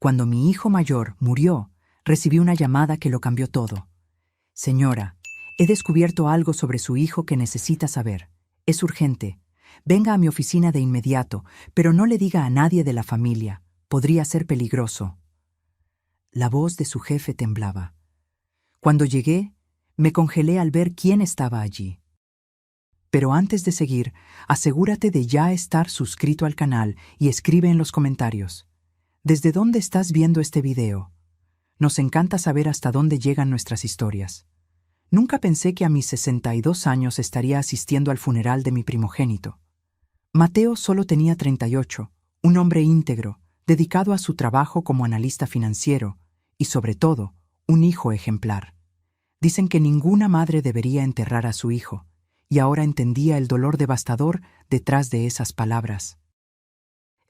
Cuando mi hijo mayor murió, recibí una llamada que lo cambió todo. Señora, he descubierto algo sobre su hijo que necesita saber. Es urgente. Venga a mi oficina de inmediato, pero no le diga a nadie de la familia. Podría ser peligroso. La voz de su jefe temblaba. Cuando llegué, me congelé al ver quién estaba allí. Pero antes de seguir, asegúrate de ya estar suscrito al canal y escribe en los comentarios. ¿Desde dónde estás viendo este video? Nos encanta saber hasta dónde llegan nuestras historias. Nunca pensé que a mis 62 años estaría asistiendo al funeral de mi primogénito. Mateo solo tenía 38, un hombre íntegro, dedicado a su trabajo como analista financiero y, sobre todo, un hijo ejemplar. Dicen que ninguna madre debería enterrar a su hijo, y ahora entendía el dolor devastador detrás de esas palabras.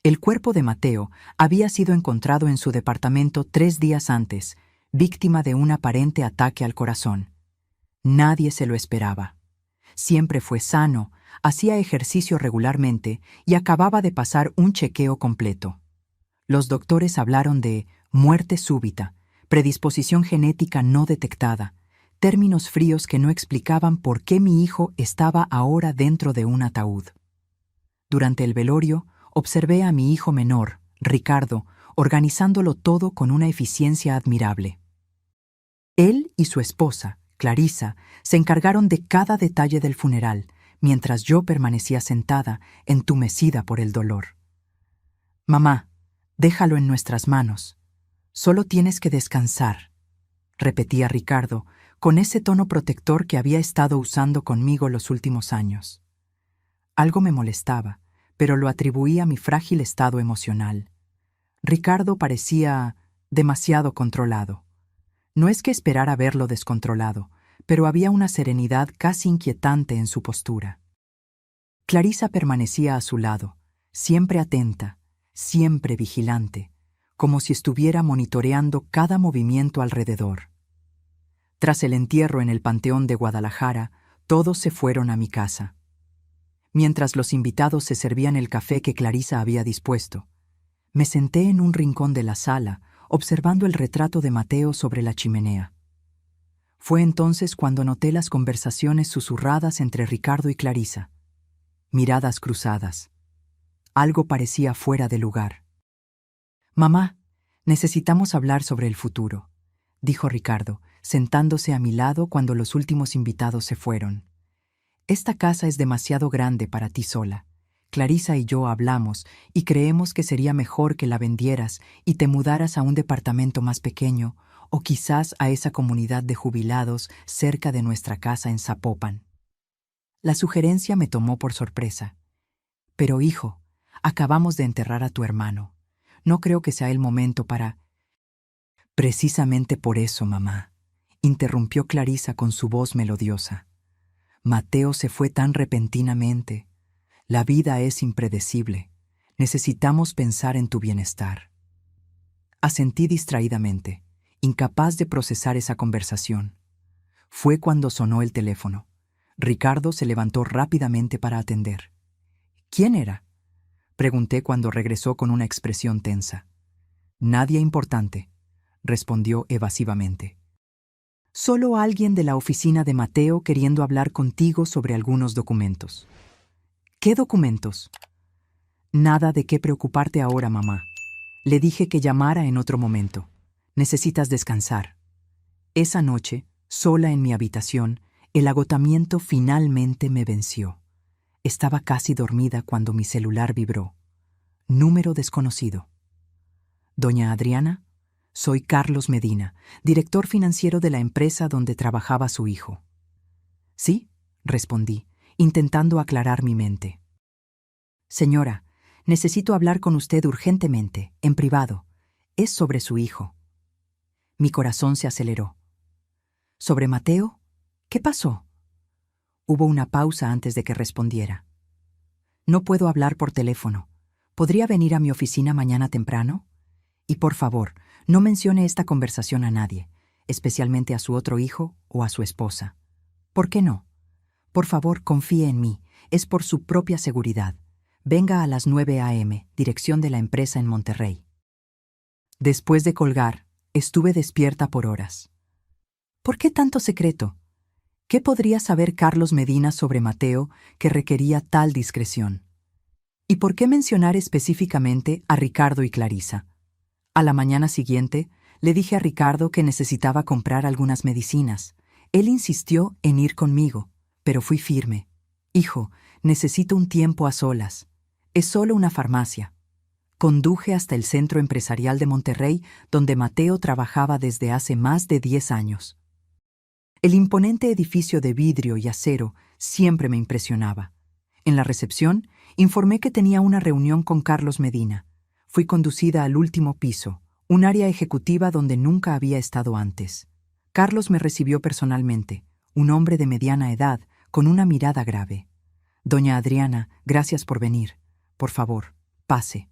El cuerpo de Mateo había sido encontrado en su departamento 3 días antes, víctima de un aparente ataque al corazón. Nadie se lo esperaba. Siempre fue sano, hacía ejercicio regularmente y acababa de pasar un chequeo completo. Los doctores hablaron de muerte súbita, predisposición genética no detectada, términos fríos que no explicaban por qué mi hijo estaba ahora dentro de un ataúd. Durante el velorio, observé a mi hijo menor, Ricardo, organizándolo todo con una eficiencia admirable. Él y su esposa, Clarisa, se encargaron de cada detalle del funeral, mientras yo permanecía sentada, entumecida por el dolor. «Mamá, déjalo en nuestras manos. Solo tienes que descansar», repetía Ricardo, con ese tono protector que había estado usando conmigo los últimos años. Algo me molestaba, pero lo atribuía a mi frágil estado emocional. Ricardo parecía demasiado controlado. No es que esperara verlo descontrolado, pero había una serenidad casi inquietante en su postura. Clarisa permanecía a su lado, siempre atenta, siempre vigilante, como si estuviera monitoreando cada movimiento alrededor. Tras el entierro en el Panteón de Guadalajara, todos se fueron a mi casa. Mientras los invitados se servían el café que Clarisa había dispuesto, me senté en un rincón de la sala, observando el retrato de Mateo sobre la chimenea. Fue entonces cuando noté las conversaciones susurradas entre Ricardo y Clarisa. Miradas cruzadas. Algo parecía fuera de lugar. «Mamá, necesitamos hablar sobre el futuro», dijo Ricardo, sentándose a mi lado cuando los últimos invitados se fueron. «Esta casa es demasiado grande para ti sola. Clarisa y yo hablamos y creemos que sería mejor que la vendieras y te mudaras a un departamento más pequeño o quizás a esa comunidad de jubilados cerca de nuestra casa en Zapopan». La sugerencia me tomó por sorpresa. «Pero hijo, acabamos de enterrar a tu hermano. No creo que sea el momento para...» «Precisamente por eso, mamá», interrumpió Clarisa con su voz melodiosa. «Mateo se fue tan repentinamente. La vida es impredecible. Necesitamos pensar en tu bienestar». Asentí distraídamente, incapaz de procesar esa conversación. Fue cuando sonó el teléfono. Ricardo se levantó rápidamente para atender. «¿Quién era?», pregunté cuando regresó con una expresión tensa. «Nadie importante», respondió evasivamente. «Solo alguien de la oficina de Mateo queriendo hablar contigo sobre algunos documentos». «¿Qué documentos?». «Nada de qué preocuparte ahora, mamá. Le dije que llamara en otro momento. Necesitas descansar». Esa noche, sola en mi habitación, el agotamiento finalmente me venció. Estaba casi dormida cuando mi celular vibró. Número desconocido. «Doña Adriana, soy Carlos Medina, director financiero de la empresa donde trabajaba su hijo». «Sí», respondí, intentando aclarar mi mente. «Señora, necesito hablar con usted urgentemente, en privado. Es sobre su hijo». Mi corazón se aceleró. «¿Sobre Mateo? ¿Qué pasó?». Hubo una pausa antes de que respondiera. «No puedo hablar por teléfono. ¿Podría venir a mi oficina mañana temprano? Y por favor, no mencione esta conversación a nadie, especialmente a su otro hijo o a su esposa. ¿Por qué no? Por favor, confíe en mí. Es por su propia seguridad. Venga a las 9 a.m., dirección de la empresa en Monterrey». Después de colgar, estuve despierta por horas. ¿Por qué tanto secreto? ¿Qué podría saber Carlos Medina sobre Mateo que requería tal discreción? ¿Y por qué mencionar específicamente a Ricardo y Clarisa? A la mañana siguiente, le dije a Ricardo que necesitaba comprar algunas medicinas. Él insistió en ir conmigo, pero fui firme. Hijo, necesito un tiempo a solas. Es solo una farmacia. Conduje hasta el Centro Empresarial de Monterrey, donde Mateo trabajaba desde hace más de 10 años. El imponente edificio de vidrio y acero siempre me impresionaba. En la recepción, informé que tenía una reunión con Carlos Medina. Fui conducida al último piso, un área ejecutiva donde nunca había estado antes. Carlos me recibió personalmente, un hombre de mediana edad, con una mirada grave. Doña Adriana, gracias por venir. Por favor, pase.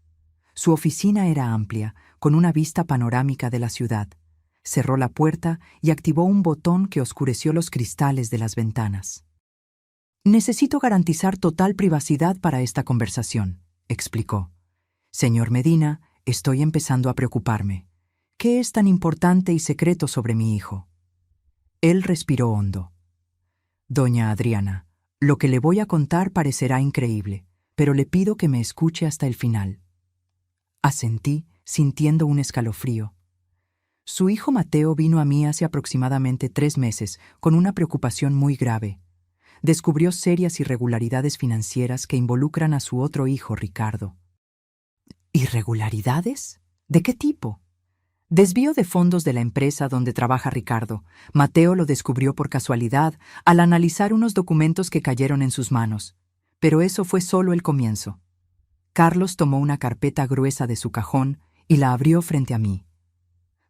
Su oficina era amplia, con una vista panorámica de la ciudad. Cerró la puerta y activó un botón que oscureció los cristales de las ventanas. Necesito garantizar total privacidad para esta conversación, explicó. Señor Medina, estoy empezando a preocuparme. ¿Qué es tan importante y secreto sobre mi hijo? Él respiró hondo. Doña Adriana, lo que le voy a contar parecerá increíble, pero le pido que me escuche hasta el final. Asentí, sintiendo un escalofrío. Su hijo Mateo vino a mí hace aproximadamente 3 meses con una preocupación muy grave. Descubrió serias irregularidades financieras que involucran a su otro hijo, Ricardo. ¿Irregularidades? ¿De qué tipo? Desvío de fondos de la empresa donde trabaja Ricardo. Mateo lo descubrió por casualidad al analizar unos documentos que cayeron en sus manos. Pero eso fue solo el comienzo. Carlos tomó una carpeta gruesa de su cajón y la abrió frente a mí.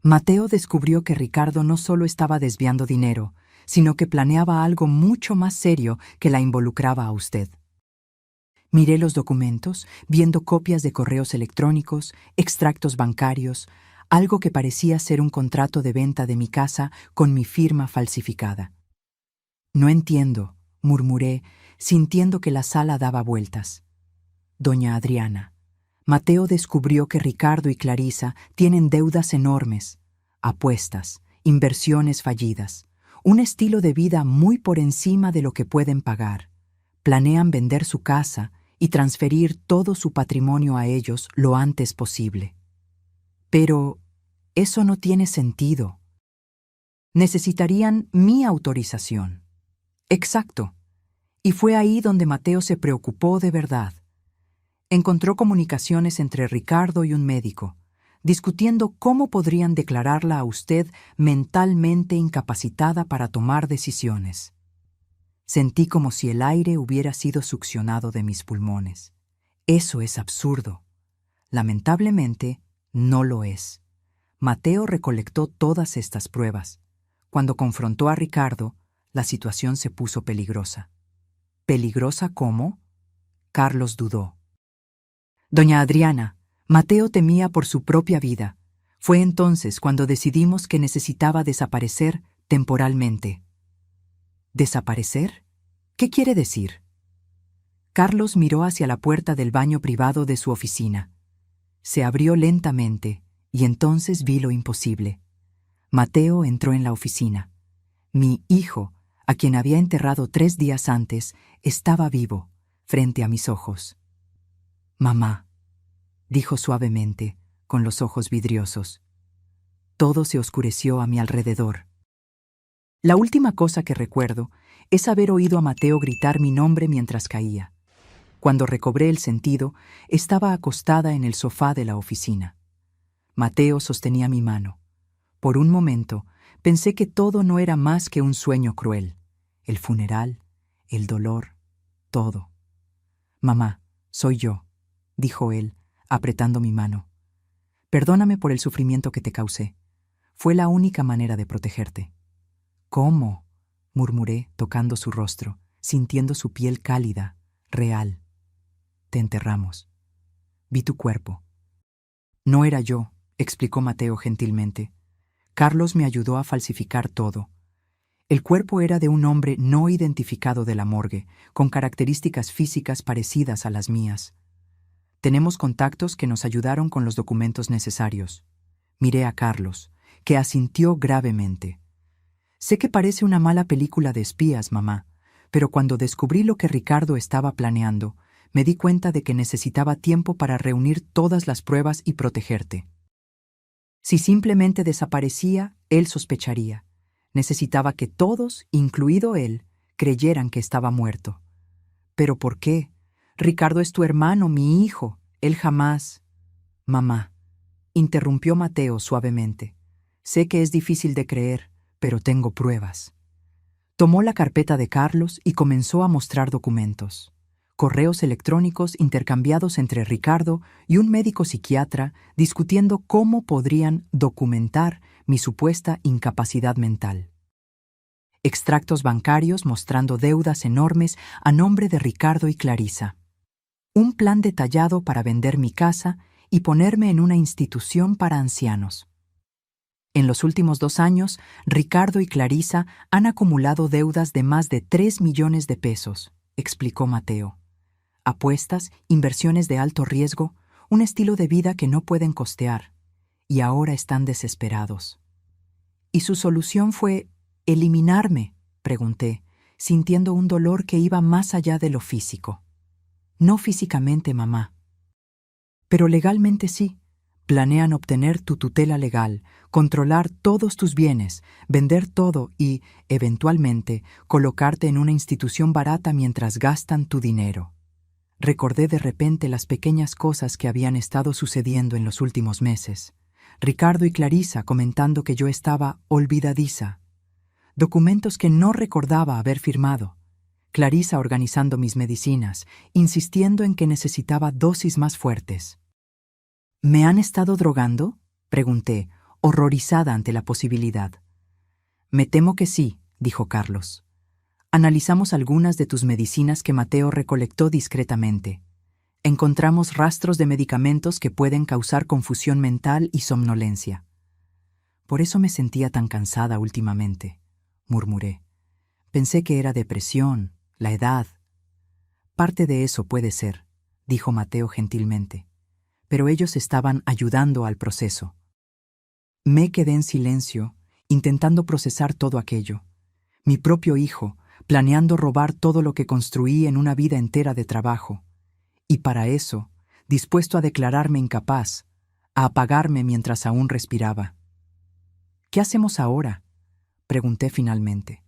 Mateo descubrió que Ricardo no solo estaba desviando dinero, sino que planeaba algo mucho más serio que la involucraba a usted. Miré los documentos, viendo copias de correos electrónicos, extractos bancarios, algo que parecía ser un contrato de venta de mi casa con mi firma falsificada. No entiendo, murmuré, sintiendo que la sala daba vueltas. Doña Adriana, Mateo descubrió que Ricardo y Clarisa tienen deudas enormes, apuestas, inversiones fallidas, un estilo de vida muy por encima de lo que pueden pagar. Planean vender su casa y transferir todo su patrimonio a ellos lo antes posible. Pero eso no tiene sentido. Necesitarían mi autorización. Exacto. Y fue ahí donde Mateo se preocupó de verdad. Encontró comunicaciones entre Ricardo y un médico, discutiendo cómo podrían declararla a usted mentalmente incapacitada para tomar decisiones. Sentí como si el aire hubiera sido succionado de mis pulmones. Eso es absurdo. Lamentablemente, no lo es. Mateo recolectó todas estas pruebas. Cuando confrontó a Ricardo, la situación se puso peligrosa. ¿Peligrosa cómo? Carlos dudó. Doña Adriana, Mateo temía por su propia vida. Fue entonces cuando decidimos que necesitaba desaparecer temporalmente. ¿Desaparecer? ¿Qué quiere decir? Carlos miró hacia la puerta del baño privado de su oficina. Se abrió lentamente y entonces vi lo imposible. Mateo entró en la oficina. Mi hijo, a quien había enterrado 3 días antes, estaba vivo, frente a mis ojos. Mamá, dijo suavemente, con los ojos vidriosos. Todo se oscureció a mi alrededor. La última cosa que recuerdo es haber oído a Mateo gritar mi nombre mientras caía. Cuando recobré el sentido, estaba acostada en el sofá de la oficina. Mateo sostenía mi mano. Por un momento, pensé que todo no era más que un sueño cruel. El funeral, el dolor, todo. Mamá, soy yo, dijo él, apretando mi mano. Perdóname por el sufrimiento que te causé. Fue la única manera de protegerte. ¿Cómo? Murmuré, tocando su rostro, sintiendo su piel cálida, real. Te enterramos. Vi tu cuerpo. No era yo, explicó Mateo gentilmente. Carlos me ayudó a falsificar todo. El cuerpo era de un hombre no identificado de la morgue, con características físicas parecidas a las mías. Tenemos contactos que nos ayudaron con los documentos necesarios. Miré a Carlos, que asintió gravemente. Sé que parece una mala película de espías, mamá, pero cuando descubrí lo que Ricardo estaba planeando, me di cuenta de que necesitaba tiempo para reunir todas las pruebas y protegerte. Si simplemente desaparecía, él sospecharía. Necesitaba que todos, incluido él, creyeran que estaba muerto. ¿Pero por qué? Ricardo es tu hermano, mi hijo. Él jamás... Mamá, interrumpió Mateo suavemente. Sé que es difícil de creer, pero tengo pruebas. Tomó la carpeta de Carlos y comenzó a mostrar documentos. Correos electrónicos intercambiados entre Ricardo y un médico psiquiatra discutiendo cómo podrían documentar mi supuesta incapacidad mental. Extractos bancarios mostrando deudas enormes a nombre de Ricardo y Clarisa. Un plan detallado para vender mi casa y ponerme en una institución para ancianos. En los últimos 2 años, Ricardo y Clarisa han acumulado deudas de más de 3 millones de pesos, explicó Mateo. Apuestas, inversiones de alto riesgo, un estilo de vida que no pueden costear, y ahora están desesperados. ¿Y su solución fue eliminarme?, pregunté, sintiendo un dolor que iba más allá de lo físico. No físicamente, mamá. Pero legalmente sí. Planean obtener tu tutela legal, controlar todos tus bienes, vender todo y, eventualmente, colocarte en una institución barata mientras gastan tu dinero. Recordé de repente las pequeñas cosas que habían estado sucediendo en los últimos meses. Ricardo y Clarisa comentando que yo estaba olvidadiza. Documentos que no recordaba haber firmado. Clarisa organizando mis medicinas, insistiendo en que necesitaba dosis más fuertes. ¿Me han estado drogando?, pregunté, horrorizada ante la posibilidad. Me temo que sí, dijo Carlos. Analizamos algunas de tus medicinas que Mateo recolectó discretamente. Encontramos rastros de medicamentos que pueden causar confusión mental y somnolencia. Por eso me sentía tan cansada últimamente, murmuré. Pensé que era depresión, la edad. Parte de eso puede ser, dijo Mateo gentilmente. Pero ellos estaban ayudando al proceso. Me quedé en silencio, intentando procesar todo aquello. Mi propio hijo, planeando robar todo lo que construí en una vida entera de trabajo. Y para eso, dispuesto a declararme incapaz, a apagarme mientras aún respiraba. ¿Qué hacemos ahora?, pregunté finalmente.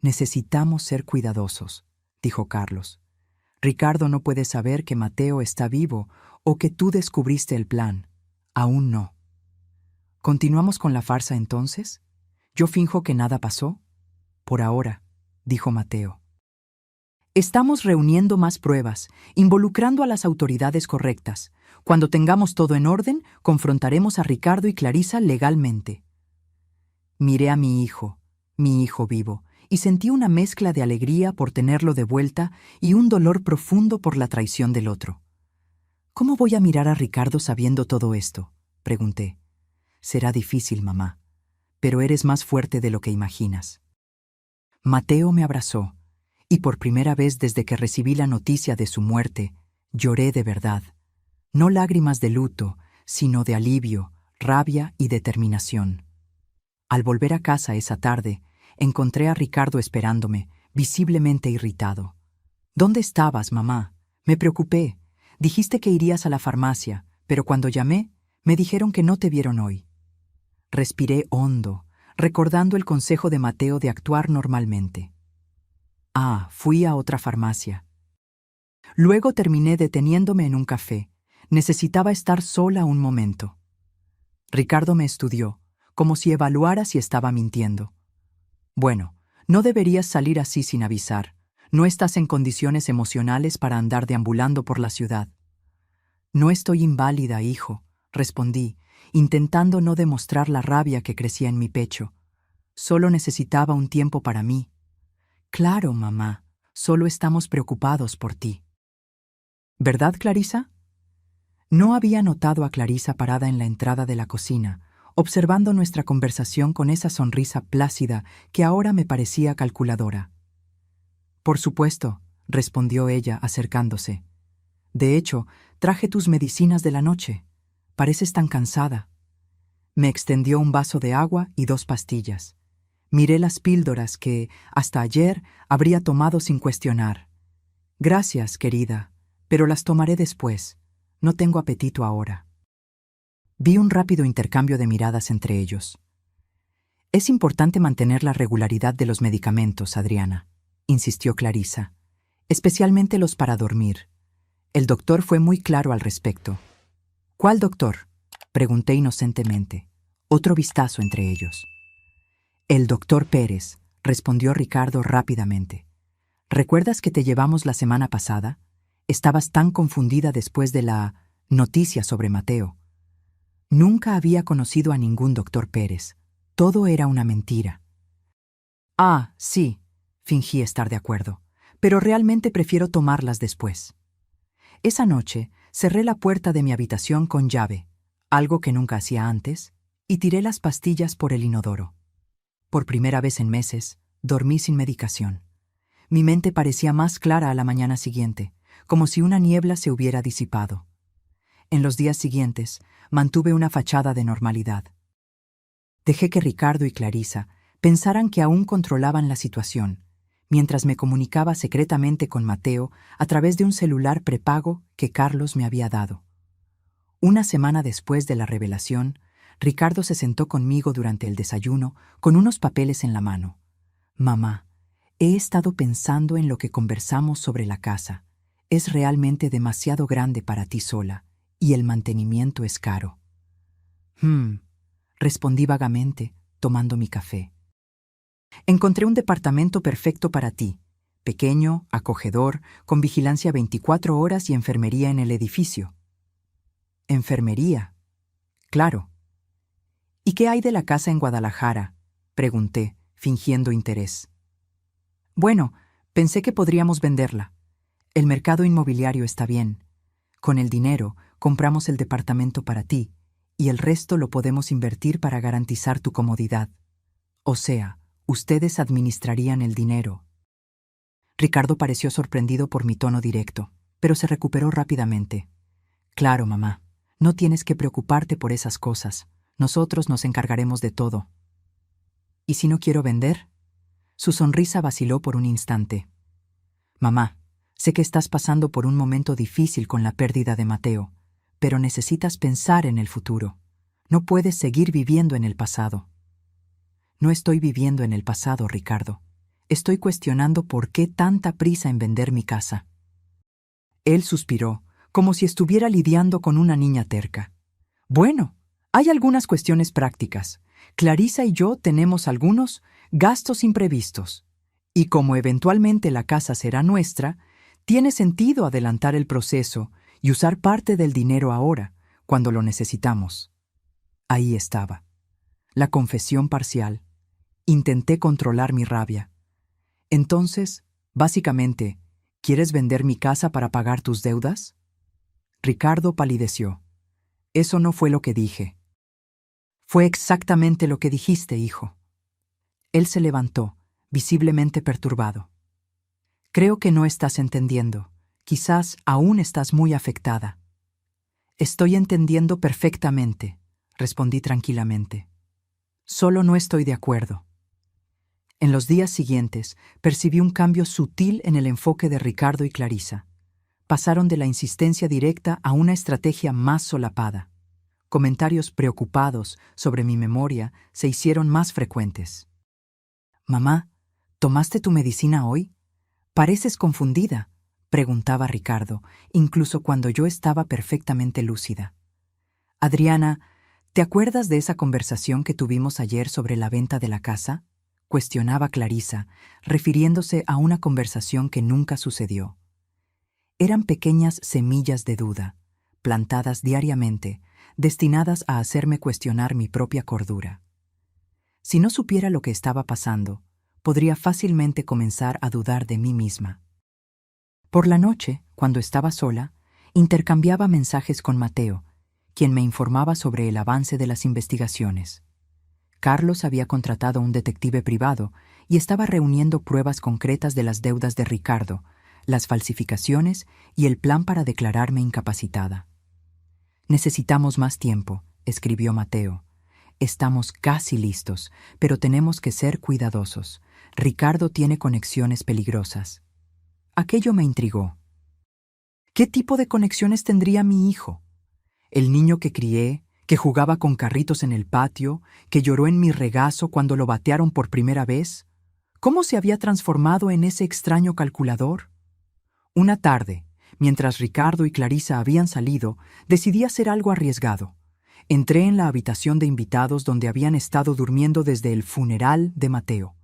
Necesitamos ser cuidadosos, dijo Carlos. Ricardo no puede saber que Mateo está vivo o que tú descubriste el plan. Aún no. ¿Continuamos con la farsa entonces? ¿Yo finjo que nada pasó? Por ahora, dijo Mateo. Estamos reuniendo más pruebas, involucrando a las autoridades correctas. Cuando tengamos todo en orden, confrontaremos a Ricardo y Clarisa legalmente. Miré a mi hijo vivo, y sentí una mezcla de alegría por tenerlo de vuelta y un dolor profundo por la traición del otro. ¿Cómo voy a mirar a Ricardo sabiendo todo esto?, pregunté. Será difícil, mamá, pero eres más fuerte de lo que imaginas. Mateo me abrazó, y por primera vez desde que recibí la noticia de su muerte, lloré de verdad. No lágrimas de luto, sino de alivio, rabia y determinación. Al volver a casa esa tarde, encontré a Ricardo esperándome, visiblemente irritado. ¿Dónde estabas, mamá? Me preocupé. Dijiste que irías a la farmacia, pero cuando llamé, me dijeron que no te vieron hoy. Respiré hondo, recordando el consejo de Mateo de actuar normalmente. Fui a otra farmacia. Luego terminé deteniéndome en un café. Necesitaba estar sola un momento. Ricardo me estudió, como si evaluara si estaba mintiendo. Bueno, no deberías salir así sin avisar. No estás en condiciones emocionales para andar deambulando por la ciudad. No estoy inválida, hijo, respondí, intentando no demostrar la rabia que crecía en mi pecho. Solo necesitaba un tiempo para mí. Claro, mamá, solo estamos preocupados por ti. ¿Verdad, Clarisa? No había notado a Clarisa parada en la entrada de la cocina, observando nuestra conversación con esa sonrisa plácida que ahora me parecía calculadora. Por supuesto, respondió ella acercándose. De hecho, traje tus medicinas de la noche. Pareces tan cansada. Me extendió un vaso de agua y 2 pastillas. Miré las píldoras que, hasta ayer, habría tomado sin cuestionar. Gracias, querida, pero las tomaré después. No tengo apetito ahora. Vi un rápido intercambio de miradas entre ellos. Es importante mantener la regularidad de los medicamentos, Adriana, insistió Clarisa, especialmente los para dormir. El doctor fue muy claro al respecto. ¿Cuál doctor?, pregunté inocentemente. Otro vistazo entre ellos. El doctor Pérez, respondió Ricardo rápidamente. ¿Recuerdas que te llevamos la semana pasada? Estabas tan confundida después de la noticia sobre Mateo. Nunca había conocido a ningún doctor Pérez. Todo era una mentira. Ah, sí, fingí estar de acuerdo, pero realmente prefiero tomarlas después. Esa noche cerré la puerta de mi habitación con llave, algo que nunca hacía antes, y tiré las pastillas por el inodoro. Por primera vez en meses, dormí sin medicación. Mi mente parecía más clara a la mañana siguiente, como si una niebla se hubiera disipado. En los días siguientes, mantuve una fachada de normalidad. Dejé que Ricardo y Clarisa pensaran que aún controlaban la situación, mientras me comunicaba secretamente con Mateo a través de un celular prepago que Carlos me había dado. Una semana después de la revelación, Ricardo se sentó conmigo durante el desayuno con unos papeles en la mano. Mamá, he estado pensando en lo que conversamos sobre la casa. Es realmente demasiado grande para ti sola, y el mantenimiento es caro. Respondí vagamente, tomando mi café. Encontré un departamento perfecto para ti, pequeño, acogedor, con vigilancia 24 horas y enfermería en el edificio. ¿Enfermería? Claro. ¿Y qué hay de la casa en Guadalajara?, pregunté, fingiendo interés. Bueno, pensé que podríamos venderla. El mercado inmobiliario está bien. Con el dinero, compramos el departamento para ti, y el resto lo podemos invertir para garantizar tu comodidad. O sea, ustedes administrarían el dinero. Ricardo pareció sorprendido por mi tono directo, pero se recuperó rápidamente. Claro, mamá, no tienes que preocuparte por esas cosas. Nosotros nos encargaremos de todo. ¿Y si no quiero vender? Su sonrisa vaciló por un instante. Mamá, sé que estás pasando por un momento difícil con la pérdida de Mateo, pero necesitas pensar en el futuro. No puedes seguir viviendo en el pasado. No estoy viviendo en el pasado, Ricardo. Estoy cuestionando por qué tanta prisa en vender mi casa. Él suspiró, como si estuviera lidiando con una niña terca. Bueno, hay algunas cuestiones prácticas. Clarisa y yo tenemos algunos gastos imprevistos. Y como eventualmente la casa será nuestra, tiene sentido adelantar el proceso y usar parte del dinero ahora, cuando lo necesitamos. Ahí estaba. La confesión parcial. Intenté controlar mi rabia. Entonces, básicamente, ¿quieres vender mi casa para pagar tus deudas? Ricardo palideció. Eso no fue lo que dije. Fue exactamente lo que dijiste, hijo. Él se levantó, visiblemente perturbado. Creo que no estás entendiendo. Quizás aún estás muy afectada. Estoy entendiendo perfectamente, respondí tranquilamente. Solo no estoy de acuerdo. En los días siguientes, percibí un cambio sutil en el enfoque de Ricardo y Clarisa. Pasaron de la insistencia directa a una estrategia más solapada. Comentarios preocupados sobre mi memoria se hicieron más frecuentes. Mamá, ¿tomaste tu medicina hoy? Pareces confundida, preguntaba Ricardo, incluso cuando yo estaba perfectamente lúcida. Adriana, ¿te acuerdas de esa conversación que tuvimos ayer sobre la venta de la casa? Cuestionaba Clarisa, refiriéndose a una conversación que nunca sucedió. Eran pequeñas semillas de duda, plantadas diariamente, destinadas a hacerme cuestionar mi propia cordura. Si no supiera lo que estaba pasando, podría fácilmente comenzar a dudar de mí misma. Por la noche, cuando estaba sola, intercambiaba mensajes con Mateo, quien me informaba sobre el avance de las investigaciones. Carlos había contratado a un detective privado y estaba reuniendo pruebas concretas de las deudas de Ricardo, las falsificaciones y el plan para declararme incapacitada. Necesitamos más tiempo, escribió Mateo. Estamos casi listos, pero tenemos que ser cuidadosos. Ricardo tiene conexiones peligrosas. Aquello me intrigó. ¿Qué tipo de conexiones tendría mi hijo? El niño que crié, que jugaba con carritos en el patio, que lloró en mi regazo cuando lo batearon por primera vez. ¿Cómo se había transformado en ese extraño calculador? Una tarde, mientras Ricardo y Clarisa habían salido, decidí hacer algo arriesgado. Entré en la habitación de invitados donde habían estado durmiendo desde el funeral de Mateo.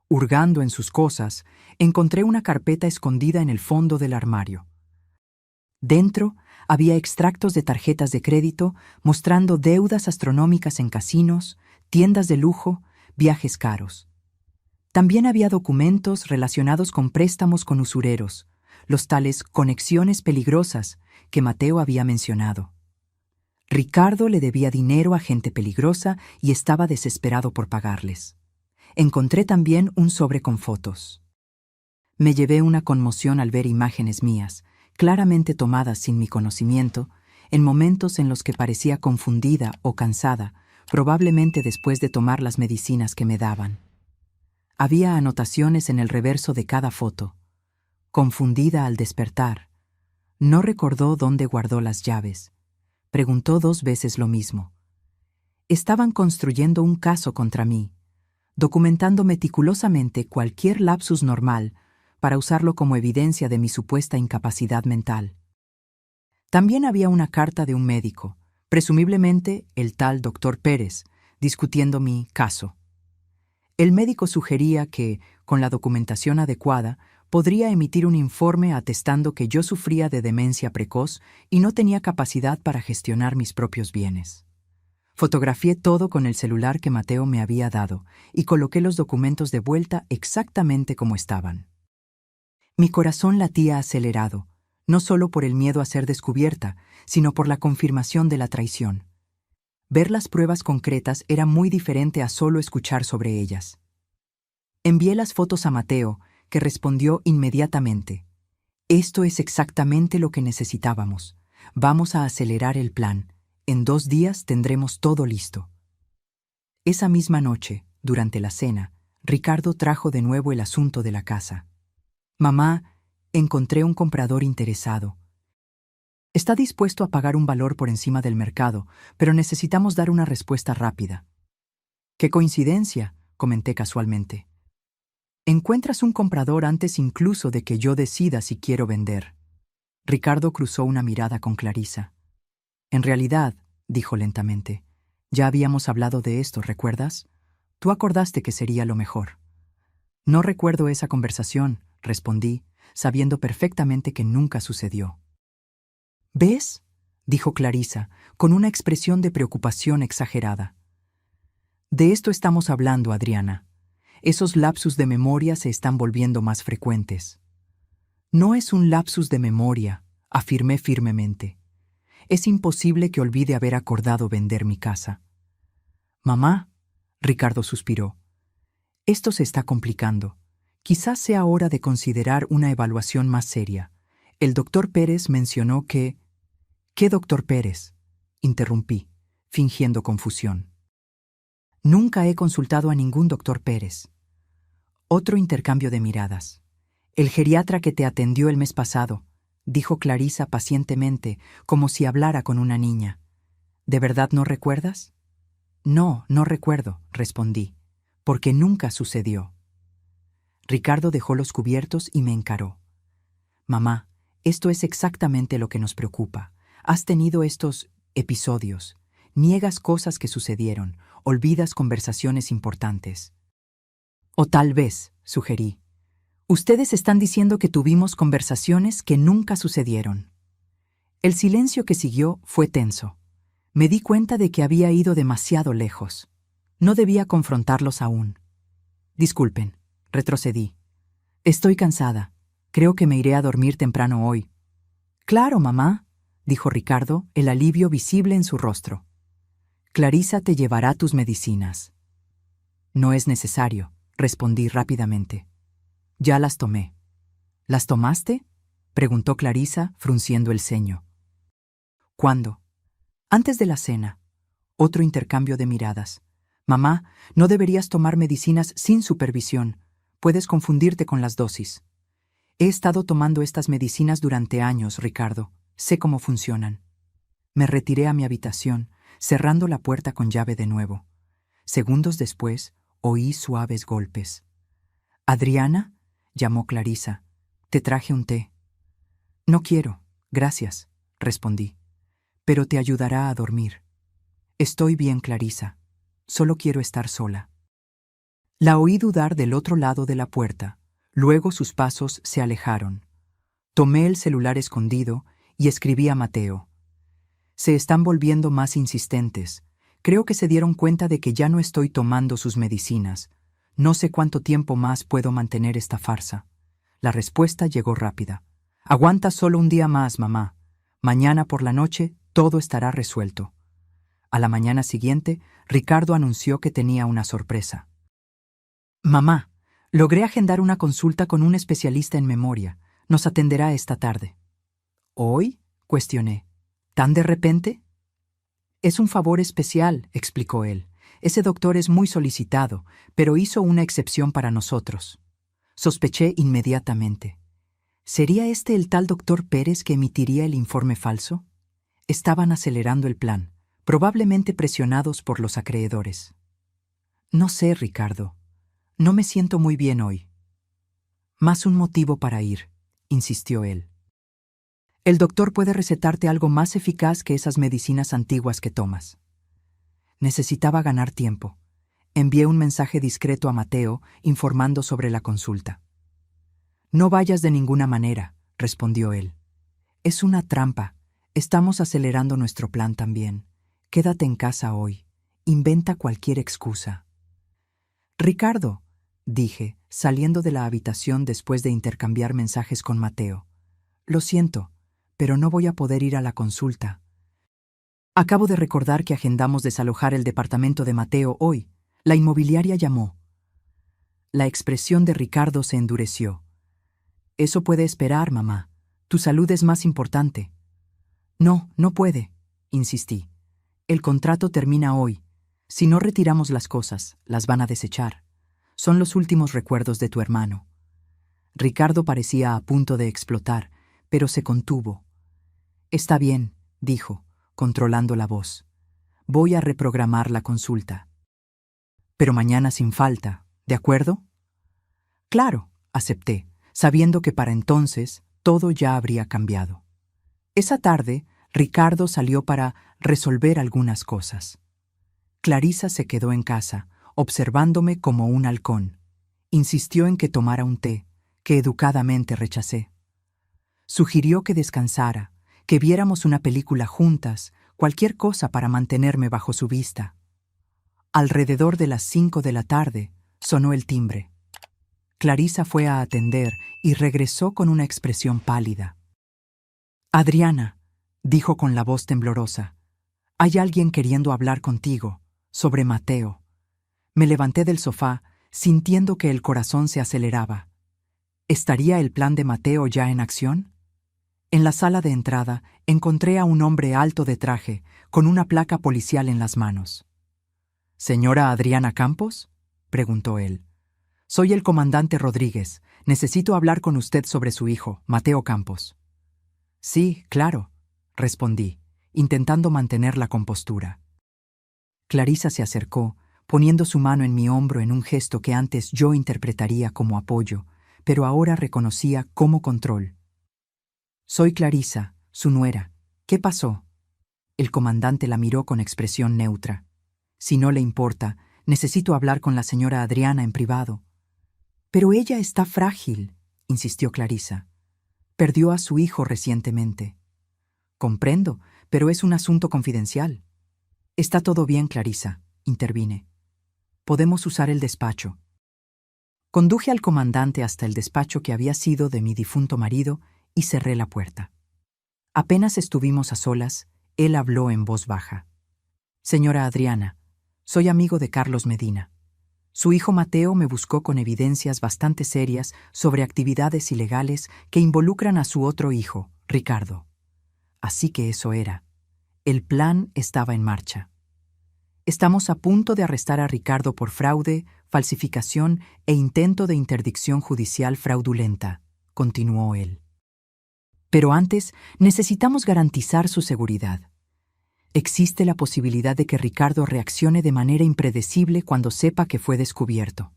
Hurgando en sus cosas, encontré una carpeta escondida en el fondo del armario. Dentro había extractos de tarjetas de crédito mostrando deudas astronómicas en casinos, tiendas de lujo, viajes caros. También había documentos relacionados con préstamos con usureros, los tales conexiones peligrosas que Mateo había mencionado. Ricardo le debía dinero a gente peligrosa y estaba desesperado por pagarles. Encontré también un sobre con fotos. Me llevé una conmoción al ver imágenes mías, claramente tomadas sin mi conocimiento, en momentos en los que parecía confundida o cansada, probablemente después de tomar las medicinas que me daban. Había anotaciones en el reverso de cada foto. Confundida al despertar. No recordó dónde guardó las llaves. Preguntó 2 veces lo mismo. Estaban construyendo un caso contra mí, documentando meticulosamente cualquier lapsus normal para usarlo como evidencia de mi supuesta incapacidad mental. También había una carta de un médico, presumiblemente el tal Dr. Pérez, discutiendo mi caso. El médico sugería que, con la documentación adecuada, podría emitir un informe atestando que yo sufría de demencia precoz y no tenía capacidad para gestionar mis propios bienes. Fotografié todo con el celular que Mateo me había dado y coloqué los documentos de vuelta exactamente como estaban. Mi corazón latía acelerado, no solo por el miedo a ser descubierta, sino por la confirmación de la traición. Ver las pruebas concretas era muy diferente a solo escuchar sobre ellas. Envié las fotos a Mateo, que respondió inmediatamente. Esto es exactamente lo que necesitábamos. Vamos a acelerar el plan. En 2 días tendremos todo listo. Esa misma noche, durante la cena, Ricardo trajo de nuevo el asunto de la casa. Mamá, encontré un comprador interesado. Está dispuesto a pagar un valor por encima del mercado, pero necesitamos dar una respuesta rápida. ¡Qué coincidencia!, comenté casualmente. Encuentras un comprador antes incluso de que yo decida si quiero vender. Ricardo cruzó una mirada con Clarisa. En realidad, dijo lentamente, ya habíamos hablado de esto, ¿recuerdas? Tú acordaste que sería lo mejor. No recuerdo esa conversación, respondí, sabiendo perfectamente que nunca sucedió. ¿Ves?, dijo Clarisa, con una expresión de preocupación exagerada. De esto estamos hablando, Adriana. Esos lapsus de memoria se están volviendo más frecuentes. No es un lapsus de memoria, afirmé firmemente. Es imposible que olvide haber acordado vender mi casa. Mamá, Ricardo suspiró. Esto se está complicando. Quizás sea hora de considerar una evaluación más seria. El doctor Pérez mencionó que... ¿Qué doctor Pérez?, interrumpí, fingiendo confusión. Nunca he consultado a ningún doctor Pérez. Otro intercambio de miradas. El geriatra que te atendió el mes pasado, dijo Clarisa pacientemente, como si hablara con una niña. ¿De verdad no recuerdas? No, no recuerdo, respondí, porque nunca sucedió. Ricardo dejó los cubiertos y me encaró. Mamá, esto es exactamente lo que nos preocupa. Has tenido estos episodios. Niegas cosas que sucedieron, olvidas conversaciones importantes. O tal vez, sugerí, ustedes están diciendo que tuvimos conversaciones que nunca sucedieron. El silencio que siguió fue tenso. Me di cuenta de que había ido demasiado lejos. No debía confrontarlos aún. Disculpen, retrocedí. Estoy cansada. Creo que me iré a dormir temprano hoy. Claro, mamá, dijo Ricardo, el alivio visible en su rostro. Clarisa te llevará tus medicinas. No es necesario, respondí rápidamente. Ya las tomé. ¿Las tomaste?, preguntó Clarisa, frunciendo el ceño. ¿Cuándo? Antes de la cena. Otro intercambio de miradas. Mamá, no deberías tomar medicinas sin supervisión. Puedes confundirte con las dosis. He estado tomando estas medicinas durante años, Ricardo. Sé cómo funcionan. Me retiré a mi habitación, cerrando la puerta con llave de nuevo. Segundos después, oí suaves golpes. «¿Adriana?», llamó Clarisa. «Te traje un té». «No quiero, gracias», respondí. «Pero te ayudará a dormir». «Estoy bien, Clarisa. Solo quiero estar sola». La oí dudar del otro lado de la puerta. Luego sus pasos se alejaron. Tomé el celular escondido y escribí a Mateo. «Se están volviendo más insistentes. Creo que se dieron cuenta de que ya no estoy tomando sus medicinas. No sé cuánto tiempo más puedo mantener esta farsa». La respuesta llegó rápida. «Aguanta solo un día más, mamá. Mañana por la noche todo estará resuelto». A la mañana siguiente, Ricardo anunció que tenía una sorpresa. «Mamá, logré agendar una consulta con un especialista en memoria. Nos atenderá esta tarde». «¿Hoy?», cuestioné. «¿Tan de repente?». «Es un favor especial», explicó él. «Ese doctor es muy solicitado, pero hizo una excepción para nosotros». Sospeché inmediatamente. ¿Sería este el tal doctor Pérez que emitiría el informe falso? Estaban acelerando el plan, probablemente presionados por los acreedores. «No sé, Ricardo. No me siento muy bien hoy». «Más un motivo para ir», insistió él. «El doctor puede recetarte algo más eficaz que esas medicinas antiguas que tomas». Necesitaba ganar tiempo. Envié un mensaje discreto a Mateo informando sobre la consulta. «No vayas de ninguna manera», respondió él. «Es una trampa. Estamos acelerando nuestro plan también. Quédate en casa hoy. Inventa cualquier excusa». «Ricardo», dije, saliendo de la habitación después de intercambiar mensajes con Mateo. «Lo siento, pero no voy a poder ir a la consulta. Acabo de recordar que agendamos desalojar el departamento de Mateo hoy. La inmobiliaria llamó». La expresión de Ricardo se endureció. «Eso puede esperar, mamá. Tu salud es más importante». «No, no puede», insistí. «El contrato termina hoy. Si no retiramos las cosas, las van a desechar. Son los últimos recuerdos de tu hermano». Ricardo parecía a punto de explotar, pero se contuvo. «Está bien», dijo, controlando la voz. «Voy a reprogramar la consulta. Pero mañana sin falta, ¿de acuerdo?» «Claro», acepté, sabiendo que para entonces todo ya habría cambiado. Esa tarde, Ricardo salió para resolver algunas cosas. Clarisa se quedó en casa, observándome como un halcón. Insistió en que tomara un té, que educadamente rechacé. Sugirió que descansara, que viéramos una película juntas, cualquier cosa para mantenerme bajo su vista. Alrededor de las 5 de la tarde, sonó el timbre. Clarisa fue a atender y regresó con una expresión pálida. «Adriana», dijo con la voz temblorosa, «hay alguien queriendo hablar contigo, sobre Mateo». Me levanté del sofá, sintiendo que el corazón se aceleraba. ¿Estaría el plan de Mateo ya en acción? En la sala de entrada encontré a un hombre alto de traje, con una placa policial en las manos. «¿Señora Adriana Campos?», preguntó él. «Soy el comandante Rodríguez. Necesito hablar con usted sobre su hijo, Mateo Campos». «Sí, claro», respondí, intentando mantener la compostura. Clarisa se acercó, poniendo su mano en mi hombro en un gesto que antes yo interpretaría como apoyo, pero ahora reconocía como control. «Soy Clarisa, su nuera. ¿Qué pasó?». El comandante la miró con expresión neutra. «Si no le importa, necesito hablar con la señora Adriana en privado». «Pero ella está frágil», insistió Clarisa. «Perdió a su hijo recientemente». «Comprendo, pero es un asunto confidencial». «Está todo bien, Clarisa», intervine. «Podemos usar el despacho». Conduje al comandante hasta el despacho que había sido de mi difunto marido y cerré la puerta. Apenas estuvimos a solas, él habló en voz baja. «Señora Adriana, soy amigo de Carlos Medina. Su hijo Mateo me buscó con evidencias bastante serias sobre actividades ilegales que involucran a su otro hijo, Ricardo. Así que eso era. El plan estaba en marcha. Estamos a punto de arrestar a Ricardo por fraude, falsificación e intento de interdicción judicial fraudulenta, continuó él. Pero antes, necesitamos garantizar su seguridad. Existe la posibilidad de que Ricardo reaccione de manera impredecible cuando sepa que fue descubierto.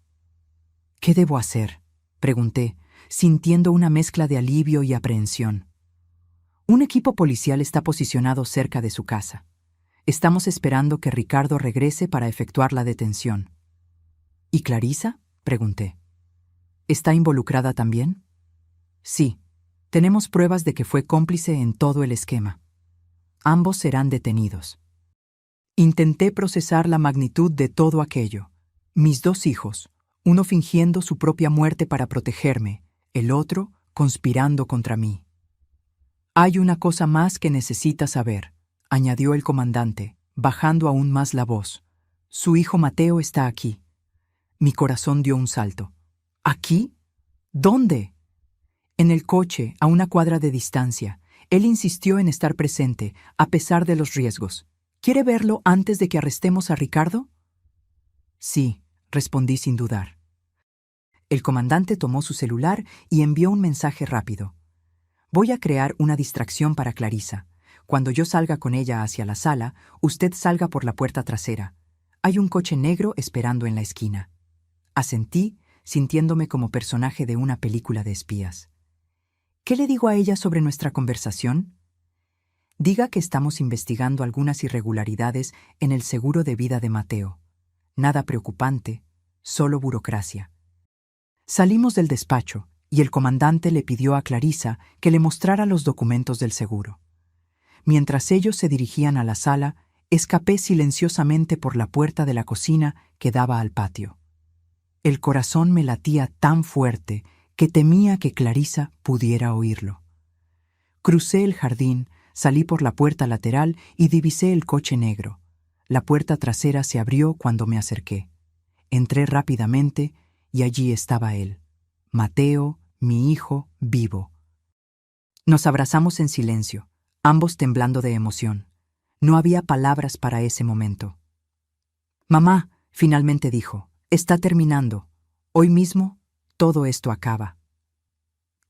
¿Qué debo hacer?, pregunté, sintiendo una mezcla de alivio y aprehensión. Un equipo policial está posicionado cerca de su casa. Estamos esperando que Ricardo regrese para efectuar la detención. ¿Y Clarisa?, pregunté. ¿Está involucrada también? Sí, tenemos pruebas de que fue cómplice en todo el esquema. Ambos serán detenidos. Intenté procesar la magnitud de todo aquello. Mis 2 hijos, uno fingiendo su propia muerte para protegerme, el otro conspirando contra mí. Hay una cosa más que necesita saber, añadió el comandante, bajando aún más la voz. Su hijo Mateo está aquí. Mi corazón dio un salto. ¿Aquí? ¿Dónde? En el coche, a una cuadra de distancia. Él insistió en estar presente, a pesar de los riesgos. ¿Quiere verlo antes de que arrestemos a Ricardo? Sí, respondí sin dudar. El comandante tomó su celular y envió un mensaje rápido. Voy a crear una distracción para Clarisa. Cuando yo salga con ella hacia la sala, usted salga por la puerta trasera. Hay un coche negro esperando en la esquina. Asentí, sintiéndome como personaje de una película de espías. ¿Qué le digo a ella sobre nuestra conversación? Diga que estamos investigando algunas irregularidades en el seguro de vida de Mateo. Nada preocupante, solo burocracia. Salimos del despacho y el comandante le pidió a Clarisa que le mostrara los documentos del seguro. Mientras ellos se dirigían a la sala, escapé silenciosamente por la puerta de la cocina que daba al patio. El corazón me latía tan fuerte que temía que Clarisa pudiera oírlo. Crucé el jardín, salí por la puerta lateral y divisé el coche negro. La puerta trasera se abrió cuando me acerqué. Entré rápidamente y allí estaba él, Mateo, mi hijo, vivo. Nos abrazamos en silencio, ambos temblando de emoción. No había palabras para ese momento. Mamá, finalmente dijo, está terminando. Hoy mismo, todo esto acaba.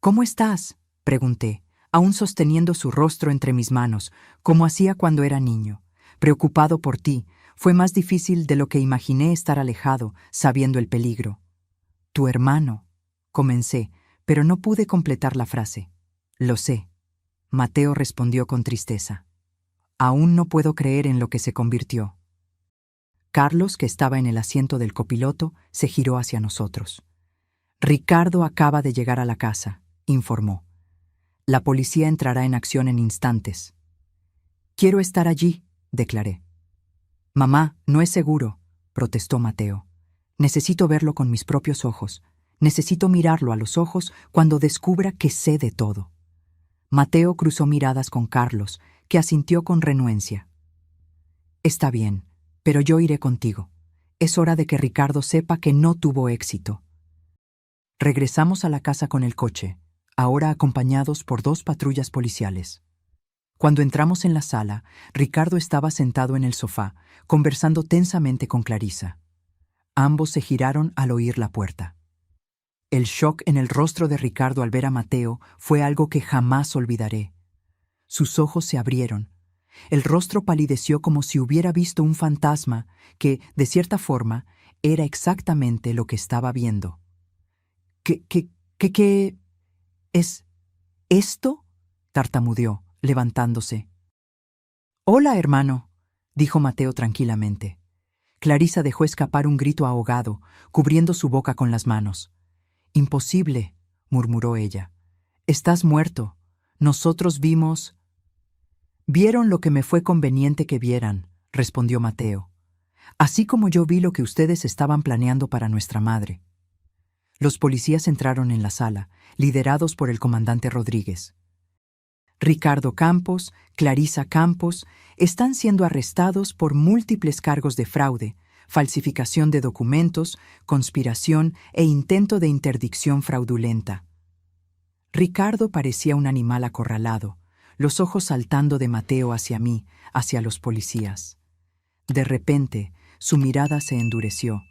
¿Cómo estás?, pregunté, aún sosteniendo su rostro entre mis manos, como hacía cuando era niño. Preocupado por ti, fue más difícil de lo que imaginé estar alejado, sabiendo el peligro. Tu hermano, comencé, pero no pude completar la frase. Lo sé, Mateo respondió con tristeza. Aún no puedo creer en lo que se convirtió. Carlos, que estaba en el asiento del copiloto, se giró hacia nosotros. Ricardo acaba de llegar a la casa, informó. La policía entrará en acción en instantes. Quiero estar allí, declaré. Mamá, no es seguro, protestó Mateo. Necesito verlo con mis propios ojos. Necesito mirarlo a los ojos cuando descubra que sé de todo. Mateo cruzó miradas con Carlos, que asintió con renuencia. Está bien, pero yo iré contigo. Es hora de que Ricardo sepa que no tuvo éxito. Regresamos a la casa con el coche, ahora acompañados por 2 patrullas policiales. Cuando entramos en la sala, Ricardo estaba sentado en el sofá, conversando tensamente con Clarisa. Ambos se giraron al oír la puerta. El shock en el rostro de Ricardo al ver a Mateo fue algo que jamás olvidaré. Sus ojos se abrieron. El rostro palideció como si hubiera visto un fantasma que, de cierta forma, era exactamente lo que estaba viendo. ¿Qué es esto?, tartamudeó, levantándose. Hola, hermano, dijo Mateo tranquilamente. Clarisa dejó escapar un grito ahogado, cubriendo su boca con las manos. Imposible, murmuró ella. Estás muerto. Nosotros vimos... Vieron lo que me fue conveniente que vieran, respondió Mateo. Así como yo vi lo que ustedes estaban planeando para nuestra madre. Los policías entraron en la sala, liderados por el comandante Rodríguez. Ricardo Campos, Clarisa Campos, están siendo arrestados por múltiples cargos de fraude, falsificación de documentos, conspiración e intento de interdicción fraudulenta. Ricardo parecía un animal acorralado, los ojos saltando de Mateo hacia mí, hacia los policías. De repente, su mirada se endureció.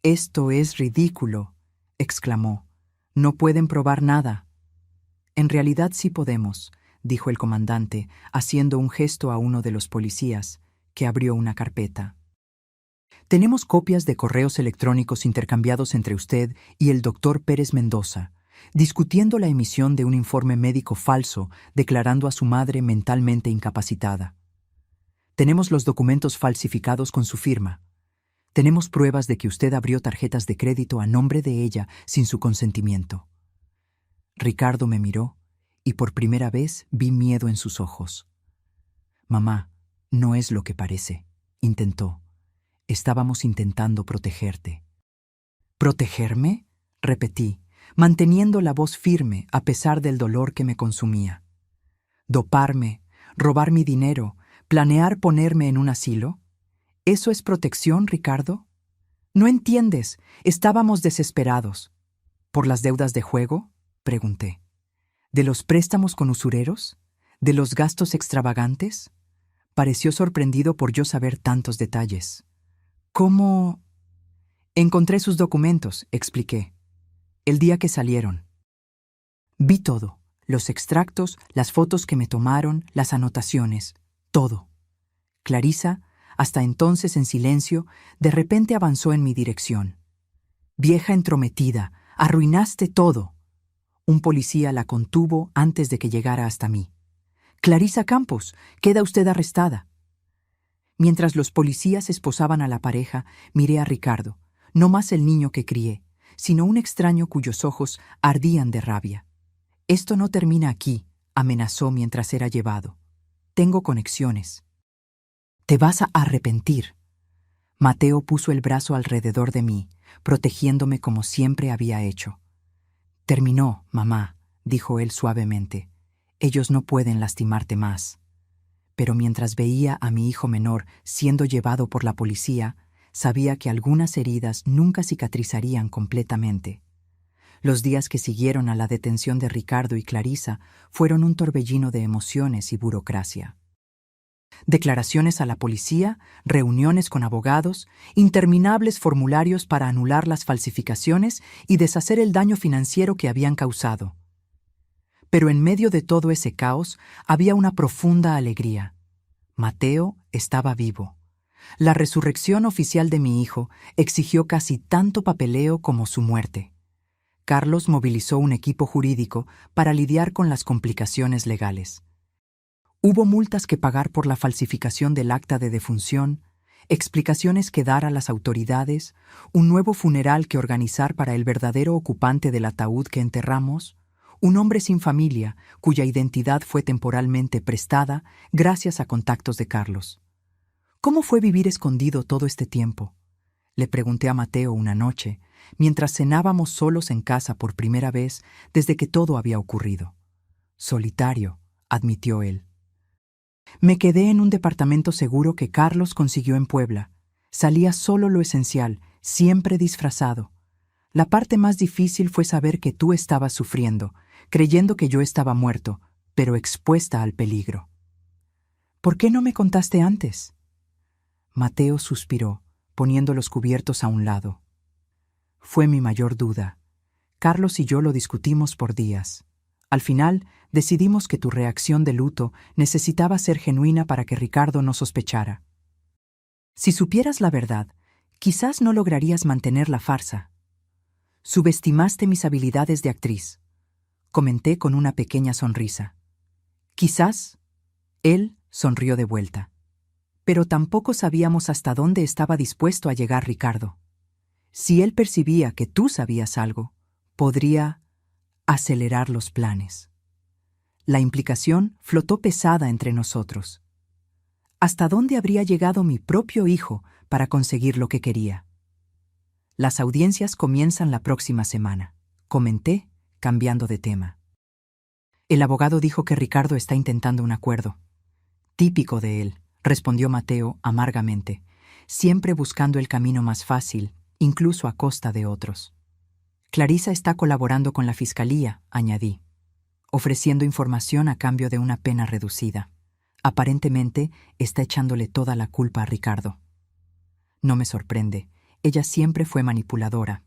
«Esto es ridículo», exclamó. «No pueden probar nada». «En realidad sí podemos», dijo el comandante, haciendo un gesto a uno de los policías, que abrió una carpeta. «Tenemos copias de correos electrónicos intercambiados entre usted y el doctor Pérez Mendoza, discutiendo la emisión de un informe médico falso declarando a su madre mentalmente incapacitada. Tenemos los documentos falsificados con su firma. Tenemos pruebas de que usted abrió tarjetas de crédito a nombre de ella sin su consentimiento». Ricardo me miró y por primera vez vi miedo en sus ojos. «Mamá, no es lo que parece», intentó. «Estábamos intentando protegerte». «¿Protegerme?», repetí, manteniendo la voz firme a pesar del dolor que me consumía. «¿Doparme, robar mi dinero, planear ponerme en un asilo? ¿Eso es protección, Ricardo? No entiendes, estábamos desesperados». «¿Por las deudas de juego?», pregunté. «¿De los préstamos con usureros? ¿De los gastos extravagantes?». Pareció sorprendido por yo saber tantos detalles. «¿Cómo...?» «Encontré sus documentos», expliqué. «El día que salieron. Vi todo, los extractos, las fotos que me tomaron, las anotaciones, todo». Clarisa, hasta entonces en silencio, de repente avanzó en mi dirección. «Vieja entrometida, arruinaste todo». Un policía la contuvo antes de que llegara hasta mí. «Clarisa Campos, queda usted arrestada». Mientras los policías esposaban a la pareja, miré a Ricardo, no más el niño que crié, sino un extraño cuyos ojos ardían de rabia. «Esto no termina aquí», amenazó mientras era llevado. «Tengo conexiones. Te vas a arrepentir». Mateo puso el brazo alrededor de mí, protegiéndome como siempre había hecho. «Terminó, mamá», dijo él suavemente. «Ellos no pueden lastimarte más». Pero mientras veía a mi hijo menor siendo llevado por la policía, sabía que algunas heridas nunca cicatrizarían completamente. Los días que siguieron a la detención de Ricardo y Clarisa fueron un torbellino de emociones y burocracia. Declaraciones a la policía, reuniones con abogados, interminables formularios para anular las falsificaciones y deshacer el daño financiero que habían causado. Pero en medio de todo ese caos había una profunda alegría. Mateo estaba vivo. La resurrección oficial de mi hijo exigió casi tanto papeleo como su muerte. Carlos movilizó un equipo jurídico para lidiar con las complicaciones legales. Hubo multas que pagar por la falsificación del acta de defunción, explicaciones que dar a las autoridades, un nuevo funeral que organizar para el verdadero ocupante del ataúd que enterramos, un hombre sin familia cuya identidad fue temporalmente prestada gracias a contactos de Carlos. «¿Cómo fue vivir escondido todo este tiempo?», le pregunté a Mateo una noche, mientras cenábamos solos en casa por primera vez desde que todo había ocurrido. «Solitario», admitió él. «Me quedé en un departamento seguro que Carlos consiguió en Puebla. Salía solo lo esencial, siempre disfrazado. La parte más difícil fue saber que tú estabas sufriendo, creyendo que yo estaba muerto, pero expuesta al peligro». «¿Por qué no me contaste antes?». Mateo suspiró, poniendo los cubiertos a un lado. «Fue mi mayor duda. Carlos y yo lo discutimos por días. Al final, decidimos que tu reacción de luto necesitaba ser genuina para que Ricardo no sospechara. Si supieras la verdad, quizás no lograrías mantener la farsa. Subestimaste mis habilidades de actriz», comenté con una pequeña sonrisa. «Quizás». Él sonrió de vuelta. Pero tampoco sabíamos hasta dónde estaba dispuesto a llegar Ricardo. Si él percibía que tú sabías algo, podría acelerar los planes. La implicación flotó pesada entre nosotros. ¿Hasta dónde habría llegado mi propio hijo para conseguir lo que quería? «Las audiencias comienzan la próxima semana», comenté, cambiando de tema. «El abogado dijo que Ricardo está intentando un acuerdo». «Típico de él», respondió Mateo amargamente, siempre buscando el camino más fácil, incluso a costa de otros. «Clarisa está colaborando con la fiscalía», añadí, ofreciendo información a cambio de una pena reducida. Aparentemente está echándole toda la culpa a Ricardo. No me sorprende. Ella siempre fue manipuladora.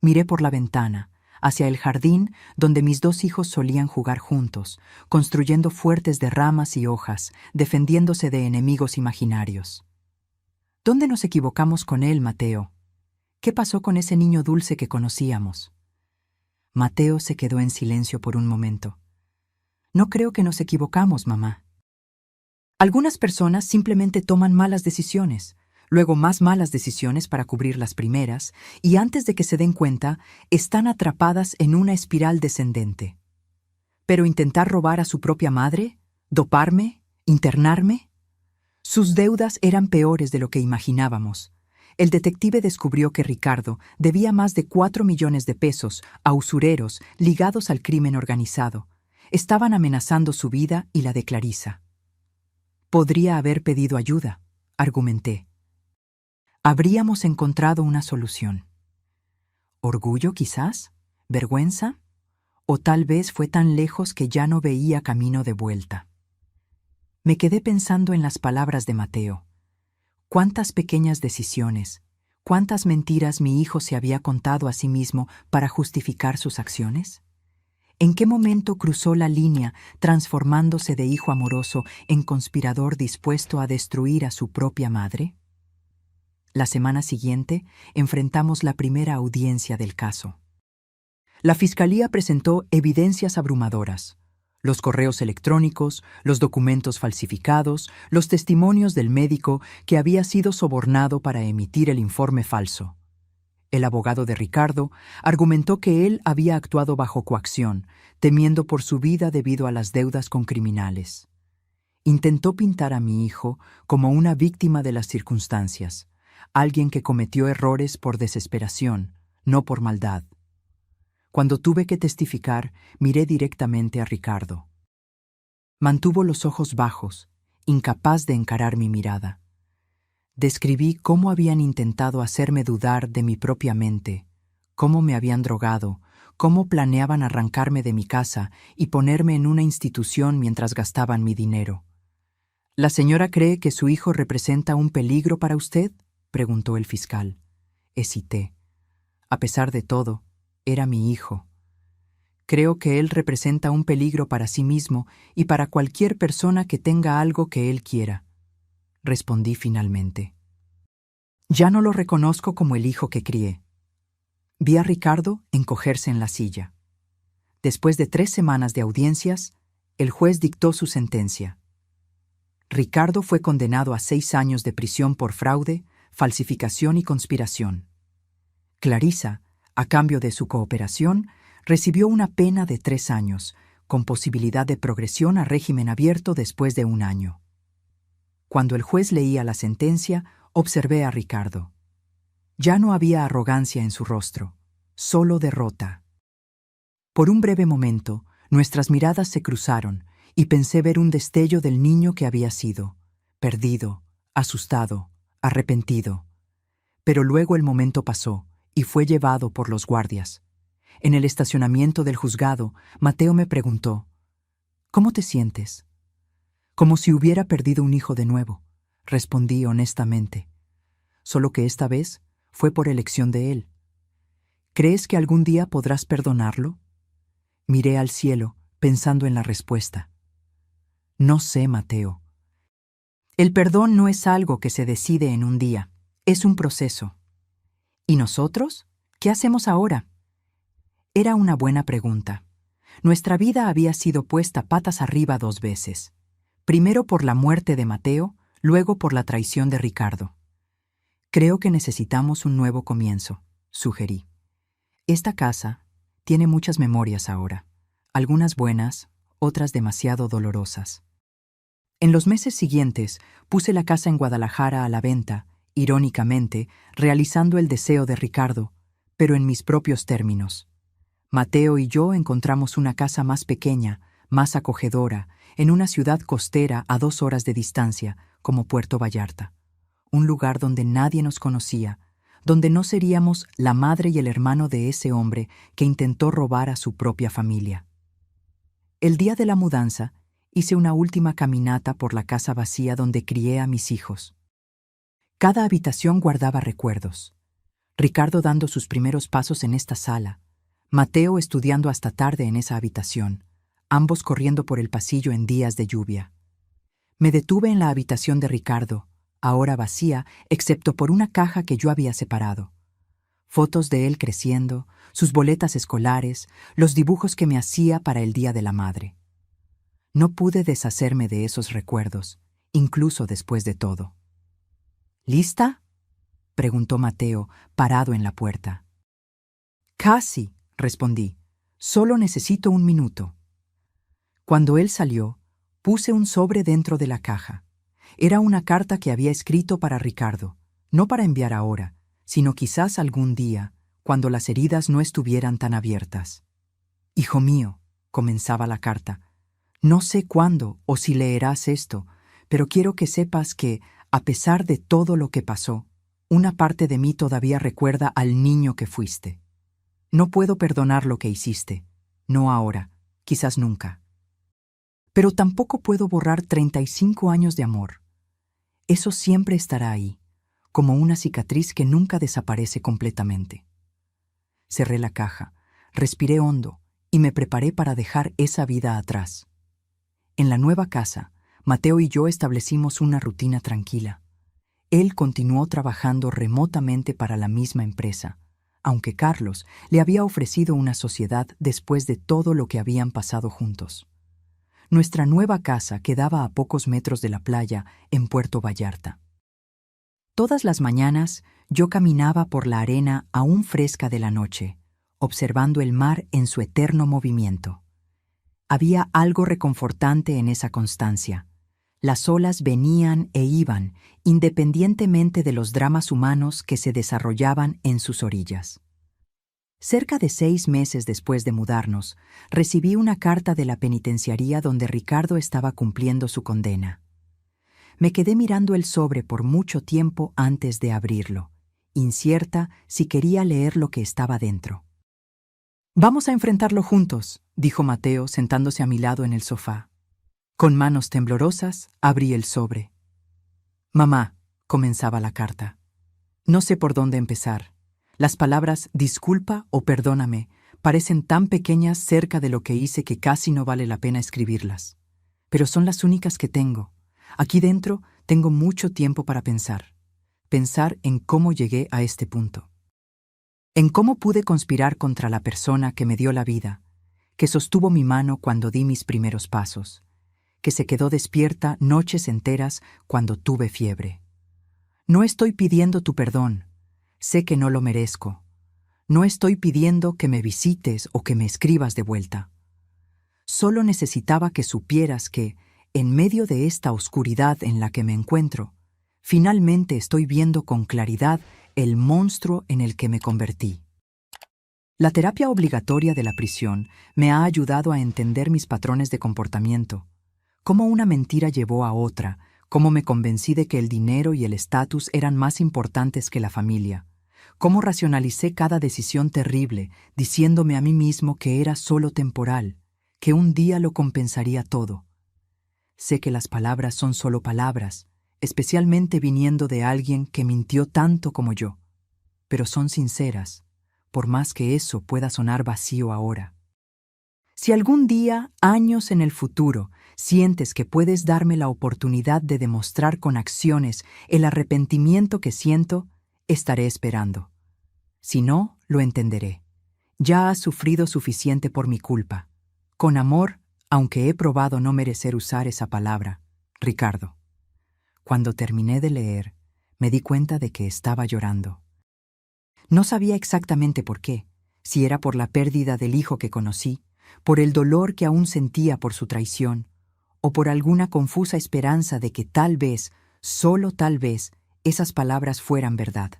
Miré por la ventana, hacia el jardín donde mis dos hijos solían jugar juntos, construyendo fuertes de ramas y hojas, defendiéndose de enemigos imaginarios. ¿Dónde nos equivocamos con él, Mateo? ¿Qué pasó con ese niño dulce que conocíamos? Mateo se quedó en silencio por un momento. No creo que nos equivocamos, mamá. Algunas personas simplemente toman malas decisiones, luego más malas decisiones para cubrir las primeras, y antes de que se den cuenta, están atrapadas en una espiral descendente. Pero intentar robar a su propia madre, doparme, internarme. Sus deudas eran peores de lo que imaginábamos. El detective descubrió que Ricardo debía más de 4 millones de pesos a usureros ligados al crimen organizado. Estaban amenazando su vida y la de Clarisa. Podría haber pedido ayuda, argumenté. Habríamos encontrado una solución. ¿Orgullo, quizás? ¿Vergüenza? ¿O tal vez fue tan lejos que ya no veía camino de vuelta? Me quedé pensando en las palabras de Mateo. Cuántas pequeñas decisiones, cuántas mentiras mi hijo se había contado a sí mismo para justificar sus acciones. ¿En qué momento cruzó la línea, transformándose de hijo amoroso en conspirador dispuesto a destruir a su propia madre? La semana siguiente enfrentamos la primera audiencia del caso. La Fiscalía presentó evidencias abrumadoras: los correos electrónicos, los documentos falsificados, los testimonios del médico que había sido sobornado para emitir el informe falso. El abogado de Ricardo argumentó que él había actuado bajo coacción, temiendo por su vida debido a las deudas con criminales. Intentó pintar a mi hijo como una víctima de las circunstancias, alguien que cometió errores por desesperación, no por maldad. Cuando tuve que testificar, miré directamente a Ricardo. Mantuvo los ojos bajos, incapaz de encarar mi mirada. Describí cómo habían intentado hacerme dudar de mi propia mente, cómo me habían drogado, cómo planeaban arrancarme de mi casa y ponerme en una institución mientras gastaban mi dinero. ¿La señora cree que su hijo representa un peligro para usted?, preguntó el fiscal. Hesité. A pesar de todo, era mi hijo. Creo que él representa un peligro para sí mismo y para cualquier persona que tenga algo que él quiera, respondí finalmente. Ya no lo reconozco como el hijo que crié. Vi a Ricardo encogerse en la silla. Después de 3 semanas de audiencias, el juez dictó su sentencia. Ricardo fue condenado a 6 años de prisión por fraude, falsificación y conspiración. Clarisa, a cambio de su cooperación, recibió una pena de 3 años, con posibilidad de progresión a régimen abierto después de 1 año. Cuando el juez leía la sentencia, observé a Ricardo. Ya no había arrogancia en su rostro, solo derrota. Por un breve momento, nuestras miradas se cruzaron y pensé ver un destello del niño que había sido, perdido, asustado, arrepentido. Pero luego el momento pasó y fue llevado por los guardias. En el estacionamiento del juzgado, Mateo me preguntó: ¿Cómo te sientes? Como si hubiera perdido un hijo de nuevo, respondí honestamente. Solo que esta vez fue por elección de él. ¿Crees que algún día podrás perdonarlo? Miré al cielo, pensando en la respuesta. No sé, Mateo. El perdón no es algo que se decide en un día, es un proceso. ¿Y nosotros? ¿Qué hacemos ahora? Era una buena pregunta. Nuestra vida había sido puesta patas arriba 2 veces. Primero por la muerte de Mateo, luego por la traición de Ricardo. Creo que necesitamos un nuevo comienzo, sugerí. Esta casa tiene muchas memorias ahora, algunas buenas, otras demasiado dolorosas. En los meses siguientes puse la casa en Guadalajara a la venta, irónicamente, realizando el deseo de Ricardo, pero en mis propios términos. Mateo y yo encontramos una casa más pequeña, más acogedora, en una ciudad costera a 2 horas de distancia, como Puerto Vallarta. Un lugar donde nadie nos conocía, donde no seríamos la madre y el hermano de ese hombre que intentó robar a su propia familia. El día de la mudanza, hice una última caminata por la casa vacía donde crié a mis hijos. Cada habitación guardaba recuerdos. Ricardo dando sus primeros pasos en esta sala, Mateo estudiando hasta tarde en esa habitación, ambos corriendo por el pasillo en días de lluvia. Me detuve en la habitación de Ricardo, ahora vacía, excepto por una caja que yo había separado. Fotos de él creciendo, sus boletas escolares, los dibujos que me hacía para el Día de la Madre. No pude deshacerme de esos recuerdos, incluso después de todo. ¿Lista?, preguntó Mateo, parado en la puerta. Casi, respondí. Solo necesito 1 minuto. Cuando él salió, puse un sobre dentro de la caja. Era una carta que había escrito para Ricardo, no para enviar ahora, sino quizás algún día, cuando las heridas no estuvieran tan abiertas. Hijo mío, comenzaba la carta, no sé cuándo o si leerás esto, pero quiero que sepas que, a pesar de todo lo que pasó, una parte de mí todavía recuerda al niño que fuiste. No puedo perdonar lo que hiciste, no ahora, quizás nunca. Pero tampoco puedo borrar 35 años de amor. Eso siempre estará ahí, como una cicatriz que nunca desaparece completamente. Cerré la caja, respiré hondo y me preparé para dejar esa vida atrás. En la nueva casa, Mateo y yo establecimos una rutina tranquila. Él continuó trabajando remotamente para la misma empresa, aunque Carlos le había ofrecido una sociedad después de todo lo que habían pasado juntos. Nuestra nueva casa quedaba a pocos metros de la playa en Puerto Vallarta. Todas las mañanas yo caminaba por la arena aún fresca de la noche, observando el mar en su eterno movimiento. Había algo reconfortante en esa constancia. Las olas venían e iban, independientemente de los dramas humanos que se desarrollaban en sus orillas. Cerca de 6 meses después de mudarnos, recibí una carta de la penitenciaría donde Ricardo estaba cumpliendo su condena. Me quedé mirando el sobre por mucho tiempo antes de abrirlo, incierta si quería leer lo que estaba dentro. «Vamos a enfrentarlo juntos», dijo Mateo sentándose a mi lado en el sofá. Con manos temblorosas, abrí el sobre. «Mamá», comenzaba la carta. «No sé por dónde empezar. Las palabras disculpa o perdóname parecen tan pequeñas cerca de lo que hice que casi no vale la pena escribirlas. Pero son las únicas que tengo. Aquí dentro tengo mucho tiempo para pensar. Pensar en cómo llegué a este punto. En cómo pude conspirar contra la persona que me dio la vida, que sostuvo mi mano cuando di mis primeros pasos, que se quedó despierta noches enteras cuando tuve fiebre. No estoy pidiendo tu perdón. Sé que no lo merezco. No estoy pidiendo que me visites o que me escribas de vuelta. Solo necesitaba que supieras que, en medio de esta oscuridad en la que me encuentro, finalmente estoy viendo con claridad el monstruo en el que me convertí. La terapia obligatoria de la prisión me ha ayudado a entender mis patrones de comportamiento, cómo una mentira llevó a otra, cómo me convencí de que el dinero y el estatus eran más importantes que la familia, cómo racionalicé cada decisión terrible, diciéndome a mí mismo que era solo temporal, que un día lo compensaría todo. Sé que las palabras son solo palabras, especialmente viniendo de alguien que mintió tanto como yo, pero son sinceras, por más que eso pueda sonar vacío ahora. Si algún día, años en el futuro, sientes que puedes darme la oportunidad de demostrar con acciones el arrepentimiento que siento, estaré esperando. Si no, lo entenderé. Ya has sufrido suficiente por mi culpa. Con amor, aunque he probado no merecer usar esa palabra, Ricardo. Cuando terminé de leer, me di cuenta de que estaba llorando. No sabía exactamente por qué, si era por la pérdida del hijo que conocí, por el dolor que aún sentía por su traición, o por alguna confusa esperanza de que tal vez, solo tal vez, esas palabras fueran verdad.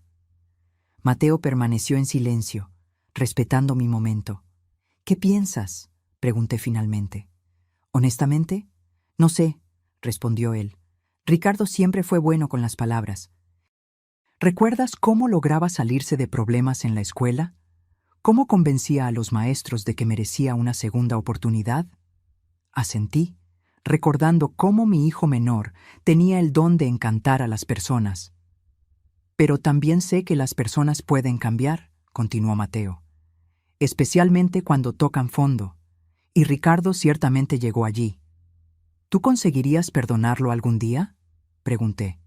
Mateo permaneció en silencio, respetando mi momento. «¿Qué piensas?», pregunté finalmente. «Honestamente, no sé», respondió él. «Ricardo siempre fue bueno con las palabras. ¿Recuerdas cómo lograba salirse de problemas en la escuela? ¿Cómo convencía a los maestros de que merecía una segunda oportunidad?» Asentí, recordando cómo mi hijo menor tenía el don de encantar a las personas. Pero también sé que las personas pueden cambiar, continuó Mateo, especialmente cuando tocan fondo, y Ricardo ciertamente llegó allí. ¿Tú conseguirías perdonarlo algún día?, pregunté.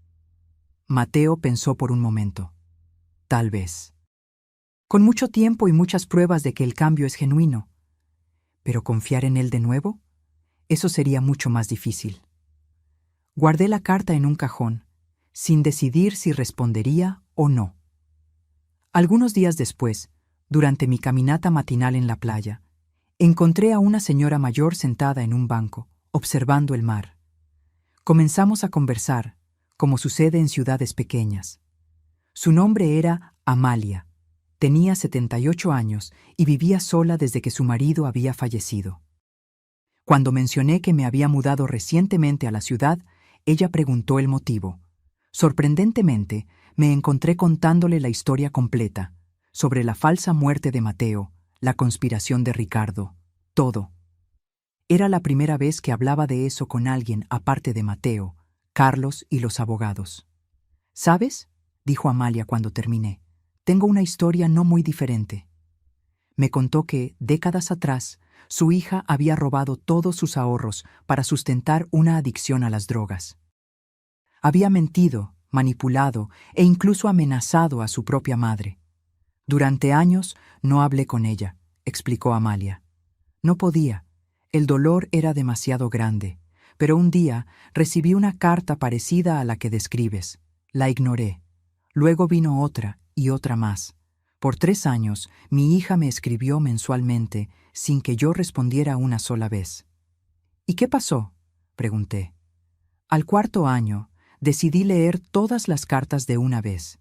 Mateo pensó por un momento. Tal vez. Con mucho tiempo y muchas pruebas de que el cambio es genuino. ¿Pero confiar en él de nuevo? Eso sería mucho más difícil. Guardé la carta en un cajón, sin decidir si respondería o no. Algunos días después, durante mi caminata matinal en la playa, encontré a una señora mayor sentada en un banco, observando el mar. Comenzamos a conversar, como sucede en ciudades pequeñas. Su nombre era Amalia. Tenía 78 años y vivía sola desde que su marido había fallecido. Cuando mencioné que me había mudado recientemente a la ciudad, ella preguntó el motivo. Sorprendentemente, me encontré contándole la historia completa, sobre la falsa muerte de Mateo, la conspiración de Ricardo, todo. Era la primera vez que hablaba de eso con alguien aparte de Mateo, Carlos y los abogados. ¿Sabes?, dijo Amalia cuando terminé. Tengo una historia no muy diferente. Me contó que, décadas atrás, su hija había robado todos sus ahorros para sustentar una adicción a las drogas. Había mentido, manipulado e incluso amenazado a su propia madre. Durante años no hablé con ella, explicó Amalia. No podía. El dolor era demasiado grande, pero un día recibí una carta parecida a la que describes. La ignoré. Luego vino otra y otra más. Por 3 años, mi hija me escribió mensualmente, sin que yo respondiera una sola vez. ¿Y qué pasó?, pregunté. Al 4.º año, decidí leer todas las cartas de una vez.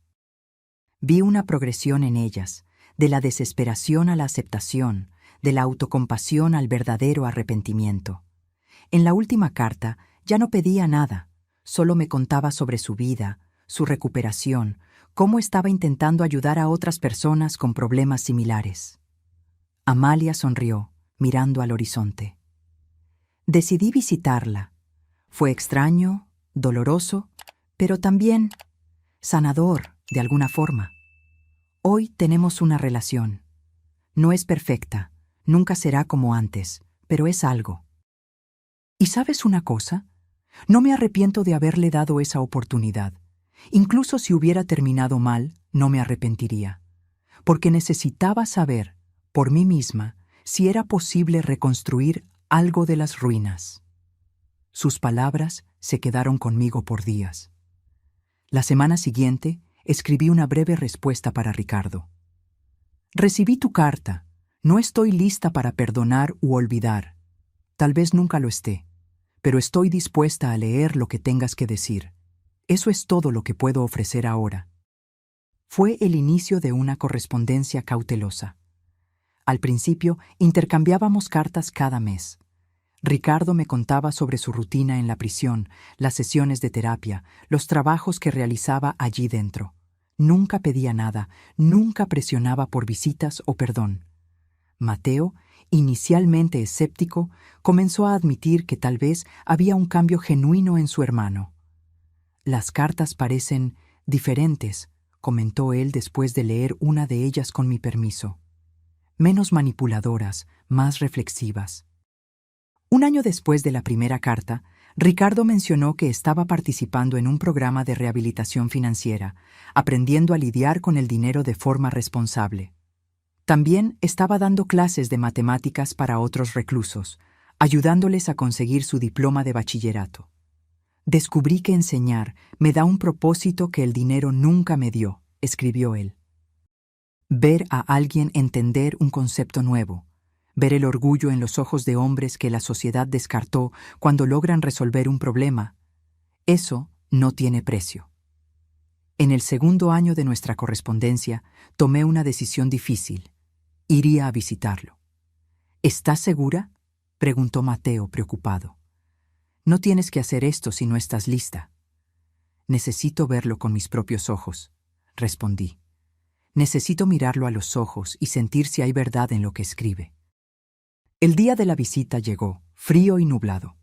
Vi una progresión en ellas, de la desesperación a la aceptación, de la autocompasión al verdadero arrepentimiento. En la última carta ya no pedía nada, solo me contaba sobre su vida, su recuperación, cómo estaba intentando ayudar a otras personas con problemas similares. Amalia sonrió, mirando al horizonte. Decidí visitarla. Fue extraño, doloroso, pero también sanador, de alguna forma. Hoy tenemos una relación. No es perfecta, nunca será como antes, pero es algo. ¿Y sabes una cosa? No me arrepiento de haberle dado esa oportunidad. Incluso si hubiera terminado mal, no me arrepentiría, porque necesitaba saber, por mí misma, si era posible reconstruir algo de las ruinas. Sus palabras se quedaron conmigo por días. La semana siguiente, escribí una breve respuesta para Ricardo. Recibí tu carta. No estoy lista para perdonar u olvidar. Tal vez nunca lo esté, pero estoy dispuesta a leer lo que tengas que decir. Eso es todo lo que puedo ofrecer ahora. Fue el inicio de una correspondencia cautelosa. Al principio, intercambiábamos cartas cada mes. Ricardo me contaba sobre su rutina en la prisión, las sesiones de terapia, los trabajos que realizaba allí dentro. Nunca pedía nada, nunca presionaba por visitas o perdón. Mateo, inicialmente escéptico, comenzó a admitir que tal vez había un cambio genuino en su hermano. Las cartas parecen diferentes, comentó él después de leer una de ellas con mi permiso. Menos manipuladoras, más reflexivas. Un año después de la primera carta, Ricardo mencionó que estaba participando en un programa de rehabilitación financiera, aprendiendo a lidiar con el dinero de forma responsable. También estaba dando clases de matemáticas para otros reclusos, ayudándoles a conseguir su diploma de bachillerato. Descubrí que enseñar me da un propósito que el dinero nunca me dio, escribió él. Ver a alguien entender un concepto nuevo, ver el orgullo en los ojos de hombres que la sociedad descartó cuando logran resolver un problema, eso no tiene precio. En el 2.º año de nuestra correspondencia, tomé una decisión difícil. Iría a visitarlo. ¿Estás segura?, preguntó Mateo, preocupado. No tienes que hacer esto si no estás lista. Necesito verlo con mis propios ojos, respondí. Necesito mirarlo a los ojos y sentir si hay verdad en lo que escribe. El día de la visita llegó, frío y nublado.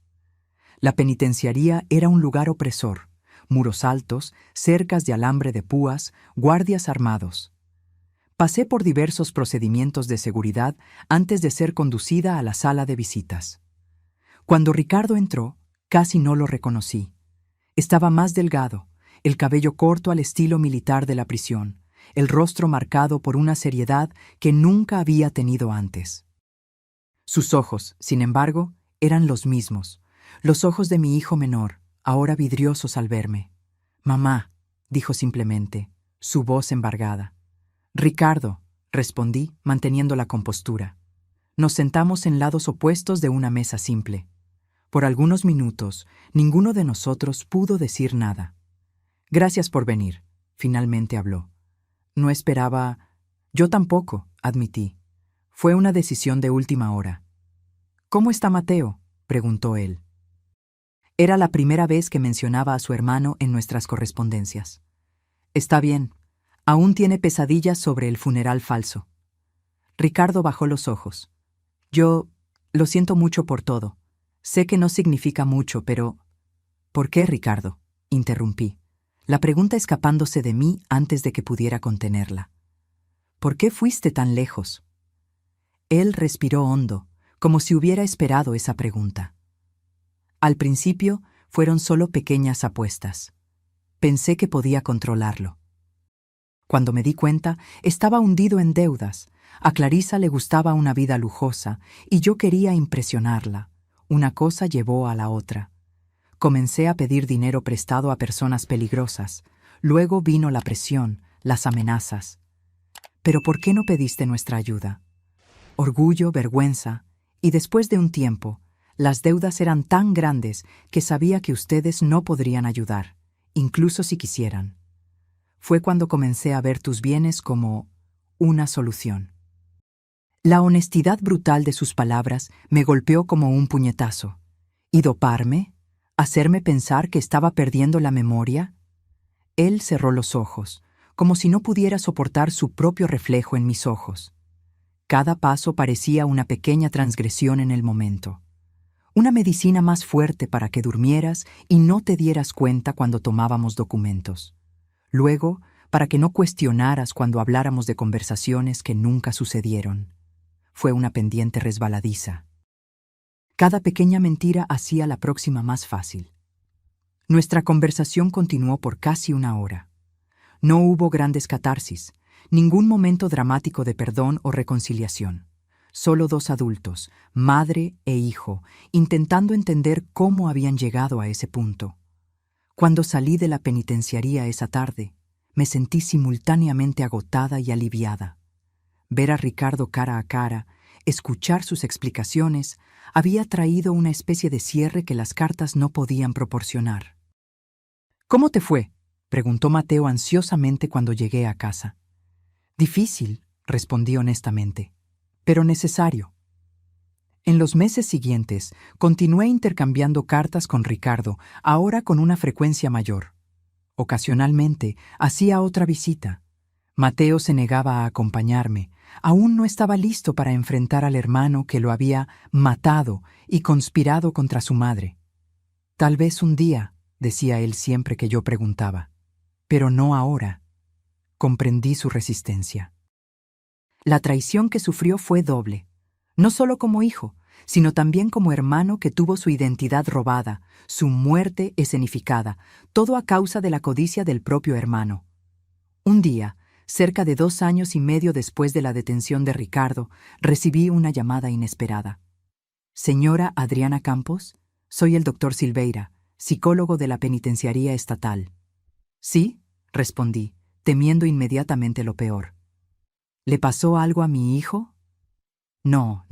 La penitenciaría era un lugar opresor, muros altos, cercas de alambre de púas, guardias armados. Pasé por diversos procedimientos de seguridad antes de ser conducida a la sala de visitas. Cuando Ricardo entró, casi no lo reconocí. Estaba más delgado, el cabello corto al estilo militar de la prisión, el rostro marcado por una seriedad que nunca había tenido antes. Sus ojos, sin embargo, eran los mismos, los ojos de mi hijo menor, ahora vidriosos al verme. «Mamá», dijo simplemente, su voz embargada. «Ricardo», respondí, manteniendo la compostura. Nos sentamos en lados opuestos de una mesa simple. Por algunos minutos, ninguno de nosotros pudo decir nada. «Gracias por venir», finalmente habló. «No esperaba...» «Yo tampoco», admití. «Fue una decisión de última hora». «¿Cómo está Mateo?», preguntó él. Era la primera vez que mencionaba a su hermano en nuestras correspondencias. «Está bien. Aún tiene pesadillas sobre el funeral falso». Ricardo bajó los ojos. «Yo lo siento mucho por todo. Sé que no significa mucho, pero...» «¿Por qué, Ricardo?», interrumpí, la pregunta escapándose de mí antes de que pudiera contenerla. «¿Por qué fuiste tan lejos?». Él respiró hondo, como si hubiera esperado esa pregunta. Al principio fueron solo pequeñas apuestas. Pensé que podía controlarlo. Cuando me di cuenta, estaba hundido en deudas. A Clarisa le gustaba una vida lujosa y yo quería impresionarla. Una cosa llevó a la otra. Comencé a pedir dinero prestado a personas peligrosas. Luego vino la presión, las amenazas. «¿Pero por qué no pediste nuestra ayuda?». Orgullo, vergüenza, y después de un tiempo, las deudas eran tan grandes que sabía que ustedes no podrían ayudar, incluso si quisieran. Fue cuando comencé a ver tus bienes como una solución. La honestidad brutal de sus palabras me golpeó como un puñetazo. ¿Y doparme? ¿Hacerme pensar que estaba perdiendo la memoria? Él cerró los ojos, como si no pudiera soportar su propio reflejo en mis ojos. Cada paso parecía una pequeña transgresión en el momento. Una medicina más fuerte para que durmieras y no te dieras cuenta cuando tomábamos documentos. Luego, para que no cuestionaras cuando habláramos de conversaciones que nunca sucedieron. Fue una pendiente resbaladiza. Cada pequeña mentira hacía la próxima más fácil. Nuestra conversación continuó por casi una hora. No hubo grandes catarsis, ningún momento dramático de perdón o reconciliación. Solo dos adultos, madre e hijo, intentando entender cómo habían llegado a ese punto. Cuando salí de la penitenciaría esa tarde, me sentí simultáneamente agotada y aliviada. Ver a Ricardo cara a cara, escuchar sus explicaciones, había traído una especie de cierre que las cartas no podían proporcionar. «¿Cómo te fue?», preguntó Mateo ansiosamente cuando llegué a casa. «Difícil», respondí honestamente, «pero necesario». En los meses siguientes, continué intercambiando cartas con Ricardo, ahora con una frecuencia mayor. Ocasionalmente, hacía otra visita. Mateo se negaba a acompañarme. Aún no estaba listo para enfrentar al hermano que lo había matado y conspirado contra su madre. «Tal vez un día», decía él siempre que yo preguntaba, «pero no ahora». Comprendí su resistencia. La traición que sufrió fue doble, no solo como hijo, sino también como hermano que tuvo su identidad robada, su muerte escenificada, todo a causa de la codicia del propio hermano. Un día, cerca de 2 años y medio después de la detención de Ricardo, recibí una llamada inesperada. «Señora Adriana Campos, soy el doctor Silveira, psicólogo de la penitenciaría estatal». «Sí», respondí, temiendo inmediatamente lo peor. «¿Le pasó algo a mi hijo?» No.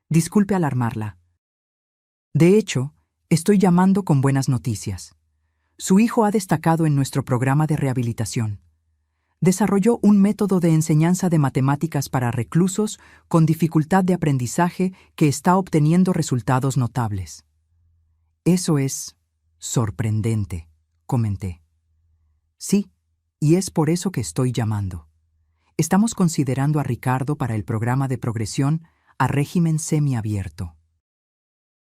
Disculpe alarmarla. De hecho, estoy llamando con buenas noticias. Su hijo ha destacado en nuestro programa de rehabilitación. Desarrolló un método de enseñanza de matemáticas para reclusos con dificultad de aprendizaje que está obteniendo resultados notables. «Eso es sorprendente», comenté. «Sí, y es por eso que estoy llamando. Estamos considerando a Ricardo para el programa de progresión a régimen semiabierto.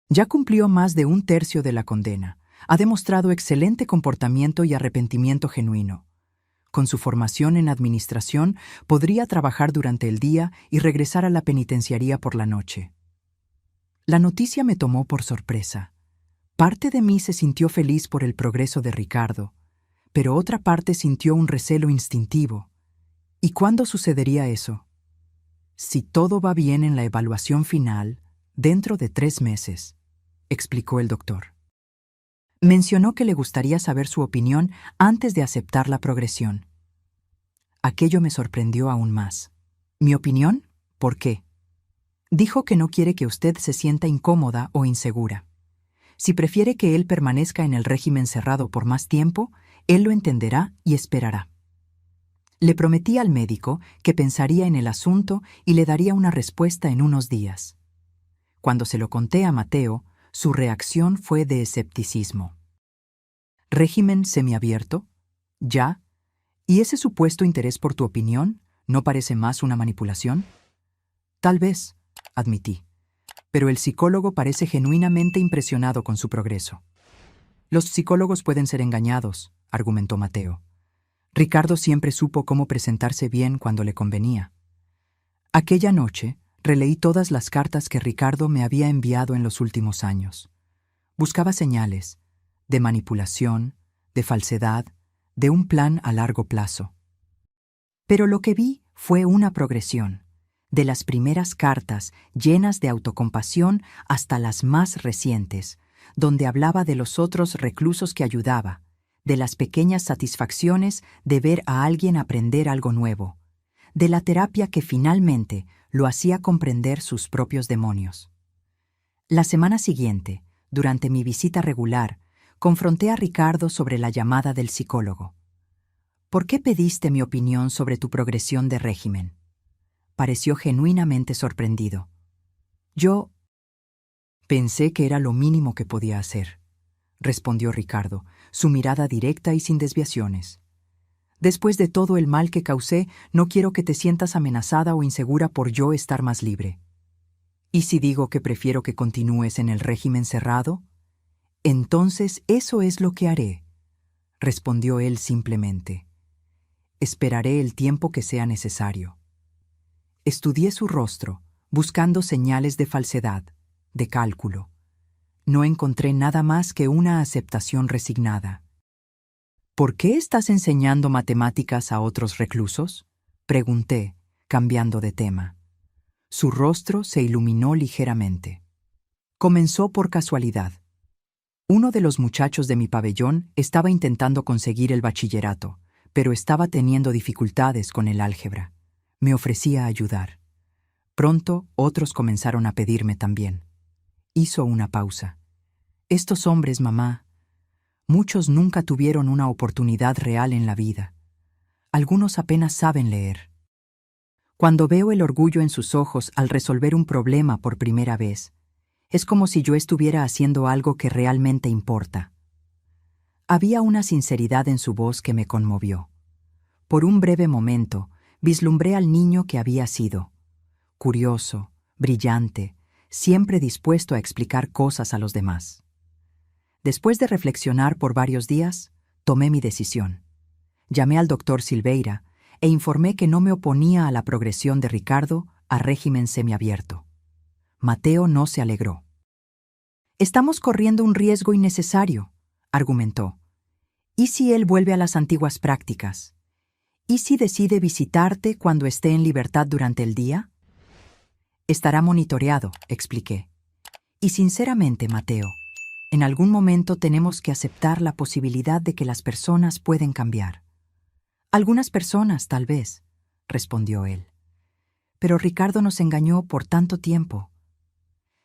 Ya cumplió más de 1/3 de la condena, Ha demostrado excelente comportamiento y arrepentimiento genuino. Con su formación en administración, podría trabajar durante el día y regresar a la penitenciaría por la noche. La noticia me tomó por sorpresa. Parte de mí se sintió feliz por el progreso de Ricardo, pero otra parte sintió un recelo instintivo. ¿Y cuándo sucedería eso? Si todo va bien en la evaluación final, dentro de 3 meses, explicó el doctor. Mencionó que le gustaría saber su opinión antes de aceptar la progresión. Aquello me sorprendió aún más. ¿Mi opinión? ¿Por qué? Dijo que no quiere que usted se sienta incómoda o insegura. Si prefiere que él permanezca en el régimen cerrado por más tiempo, él lo entenderá y esperará. Le prometí al médico que pensaría en el asunto y le daría una respuesta en unos días. Cuando se lo conté a Mateo, su reacción fue de escepticismo. ¿Régimen semiabierto? ¿Ya? ¿Y ese supuesto interés por tu opinión no parece más una manipulación? Tal vez, admití, pero el psicólogo parece genuinamente impresionado con su progreso. Los psicólogos pueden ser engañados, argumentó Mateo. Ricardo siempre supo cómo presentarse bien cuando le convenía. Aquella noche, releí todas las cartas que Ricardo me había enviado en los últimos años. Buscaba señales de manipulación, de falsedad, de un plan a largo plazo. Pero lo que vi fue una progresión, de las primeras cartas llenas de autocompasión hasta las más recientes, donde hablaba de los otros reclusos que ayudaba, de las pequeñas satisfacciones de ver a alguien aprender algo nuevo, de la terapia que finalmente lo hacía comprender sus propios demonios. La semana siguiente, durante mi visita regular, confronté a Ricardo sobre la llamada del psicólogo. ¿Por qué pediste mi opinión sobre tu progresión de régimen? Pareció genuinamente sorprendido. Yo pensé que era lo mínimo que podía hacer, respondió Ricardo, su mirada directa y sin desviaciones. Después de todo el mal que causé, no quiero que te sientas amenazada o insegura por yo estar más libre. ¿Y si digo que prefiero que continúes en el régimen cerrado? Entonces eso es lo que haré, respondió él simplemente. Esperaré el tiempo que sea necesario. Estudié su rostro, buscando señales de falsedad, de cálculo. No encontré nada más que una aceptación resignada. ¿Por qué estás enseñando matemáticas a otros reclusos? Pregunté, cambiando de tema. Su rostro se iluminó ligeramente. Comenzó por casualidad. Uno de los muchachos de mi pabellón estaba intentando conseguir el bachillerato, pero estaba teniendo dificultades con el álgebra. Me ofrecía ayudar. Pronto otros comenzaron a pedirme también. Hizo una pausa. Estos hombres, mamá, muchos nunca tuvieron una oportunidad real en la vida. Algunos apenas saben leer. Cuando veo el orgullo en sus ojos al resolver un problema por primera vez, es como si yo estuviera haciendo algo que realmente importa. Había una sinceridad en su voz que me conmovió. Por un breve momento, vislumbré al niño que había sido. Curioso, brillante, siempre dispuesto a explicar cosas a los demás. Después de reflexionar por varios días, tomé mi decisión. Llamé al doctor Silveira e informé que no me oponía a la progresión de Ricardo a régimen semiabierto. Mateo no se alegró. «Estamos corriendo un riesgo innecesario», argumentó. «¿Y si él vuelve a las antiguas prácticas? ¿Y si decide visitarte cuando esté en libertad durante el día?» «Estará monitoreado», expliqué. «Y sinceramente, Mateo, en algún momento tenemos que aceptar la posibilidad de que las personas pueden cambiar». «Algunas personas, tal vez», respondió él. «Pero Ricardo nos engañó por tanto tiempo».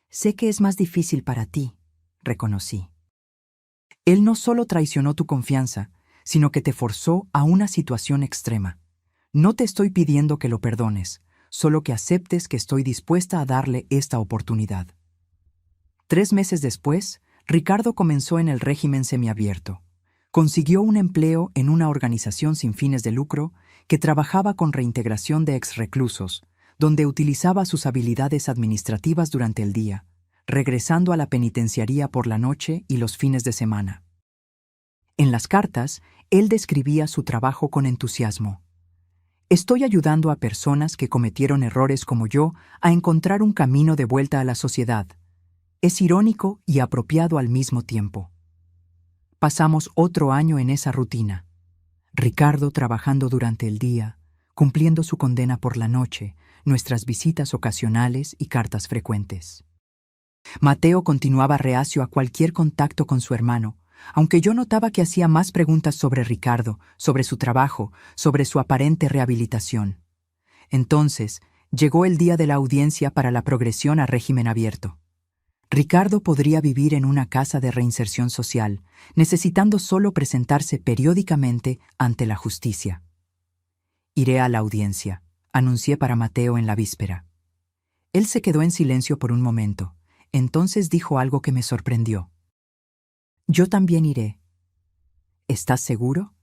«Sé que es más difícil para ti», reconocí. «Él no solo traicionó tu confianza, sino que te forzó a una situación extrema. No te estoy pidiendo que lo perdones, solo que aceptes que estoy dispuesta a darle esta oportunidad». 3 meses después, Ricardo comenzó en el régimen semiabierto. Consiguió un empleo en una organización sin fines de lucro que trabajaba con reintegración de exreclusos, donde utilizaba sus habilidades administrativas durante el día, regresando a la penitenciaría por la noche y los fines de semana. En las cartas, él describía su trabajo con entusiasmo. Estoy ayudando a personas que cometieron errores como yo a encontrar un camino de vuelta a la sociedad. Es irónico y apropiado al mismo tiempo. Pasamos otro año en esa rutina. Ricardo trabajando durante el día, cumpliendo su condena por la noche, nuestras visitas ocasionales y cartas frecuentes. Mateo continuaba reacio a cualquier contacto con su hermano, aunque yo notaba que hacía más preguntas sobre Ricardo, sobre su trabajo, sobre su aparente rehabilitación. Entonces, llegó el día de la audiencia para la progresión a régimen abierto. Ricardo podría vivir en una casa de reinserción social, necesitando solo presentarse periódicamente ante la justicia. Iré a la audiencia, anuncié para Mateo en la víspera. Él se quedó en silencio por un momento, entonces dijo algo que me sorprendió. Yo también iré. ¿Estás seguro?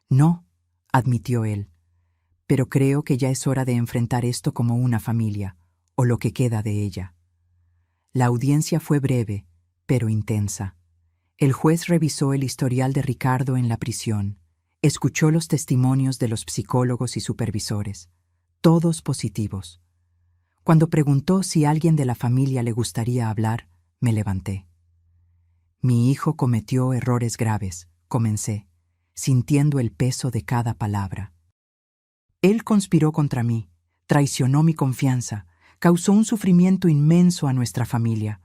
No, admitió él, pero creo que ya es hora de enfrentar esto como una familia, o lo que queda de ella. La audiencia fue breve, pero intensa. El juez revisó el historial de Ricardo en la prisión, escuchó los testimonios de los psicólogos y supervisores, todos positivos. Cuando preguntó si alguien de la familia le gustaría hablar, me levanté. Mi hijo cometió errores graves, comencé, sintiendo el peso de cada palabra. Él conspiró contra mí, traicionó mi confianza, causó un sufrimiento inmenso a nuestra familia,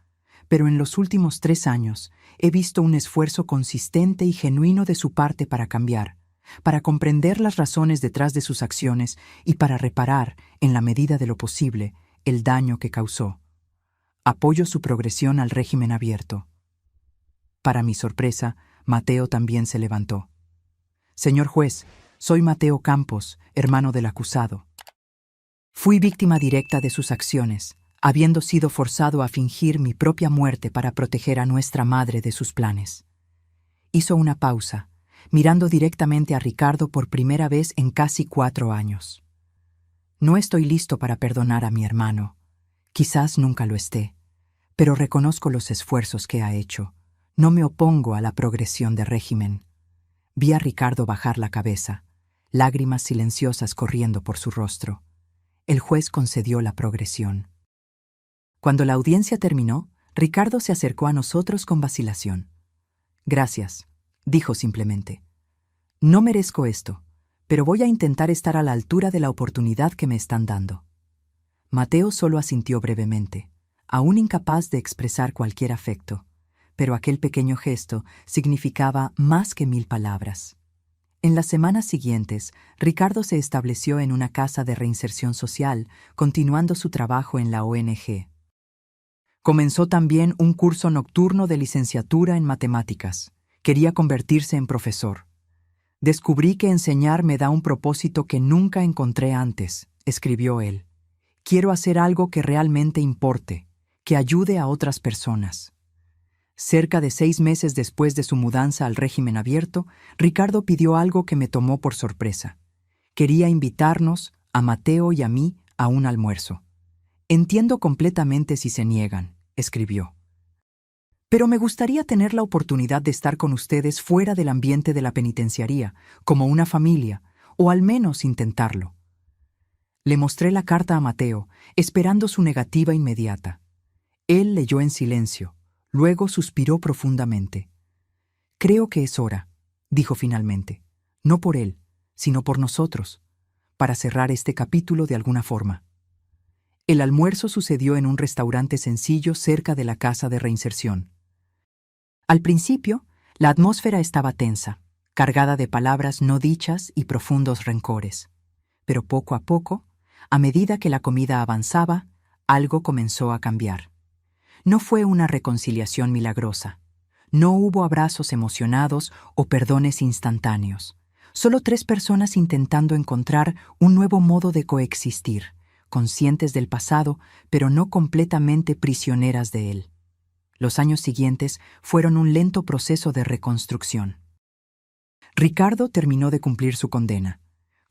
pero en los últimos 3 años he visto un esfuerzo consistente y genuino de su parte para cambiar, para comprender las razones detrás de sus acciones y para reparar, en la medida de lo posible, el daño que causó. Apoyo su progresión al régimen abierto. Para mi sorpresa, Mateo también se levantó. Señor juez, soy Mateo Campos, hermano del acusado. Fui víctima directa de sus acciones, habiendo sido forzado a fingir mi propia muerte para proteger a nuestra madre de sus planes. Hizo una pausa, mirando directamente a Ricardo por primera vez en casi 4 años. No estoy listo para perdonar a mi hermano. Quizás nunca lo esté, pero reconozco los esfuerzos que ha hecho. No me opongo a la progresión de régimen. Vi a Ricardo bajar la cabeza, lágrimas silenciosas corriendo por su rostro. El juez concedió la progresión. Cuando la audiencia terminó, Ricardo se acercó a nosotros con vacilación. Gracias, dijo simplemente. No merezco esto, pero voy a intentar estar a la altura de la oportunidad que me están dando. Mateo solo asintió brevemente, aún incapaz de expresar cualquier afecto, pero aquel pequeño gesto significaba más que 1000 palabras. En las semanas siguientes, Ricardo se estableció en una casa de reinserción social, continuando su trabajo en la ONG. Comenzó también un curso nocturno de licenciatura en matemáticas. Quería convertirse en profesor. Descubrí que enseñar me da un propósito que nunca encontré antes, escribió él. Quiero hacer algo que realmente importe, que ayude a otras personas. Cerca de 6 meses después de su mudanza al régimen abierto, Ricardo pidió algo que me tomó por sorpresa. Quería invitarnos, a Mateo y a mí, a un almuerzo. Entiendo completamente si se niegan, escribió. Pero me gustaría tener la oportunidad de estar con ustedes fuera del ambiente de la penitenciaría, como una familia, o al menos intentarlo. Le mostré la carta a Mateo, esperando su negativa inmediata. Él leyó en silencio. Luego suspiró profundamente. Creo que es hora, dijo finalmente, no por él, sino por nosotros, para cerrar este capítulo de alguna forma. El almuerzo sucedió en un restaurante sencillo cerca de la casa de reinserción. Al principio, la atmósfera estaba tensa, cargada de palabras no dichas y profundos rencores. Pero poco a poco, a medida que la comida avanzaba, algo comenzó a cambiar. No fue una reconciliación milagrosa. No hubo abrazos emocionados o perdones instantáneos. Solo 3 personas intentando encontrar un nuevo modo de coexistir, conscientes del pasado, pero no completamente prisioneras de él. Los años siguientes fueron un lento proceso de reconstrucción. Ricardo terminó de cumplir su condena.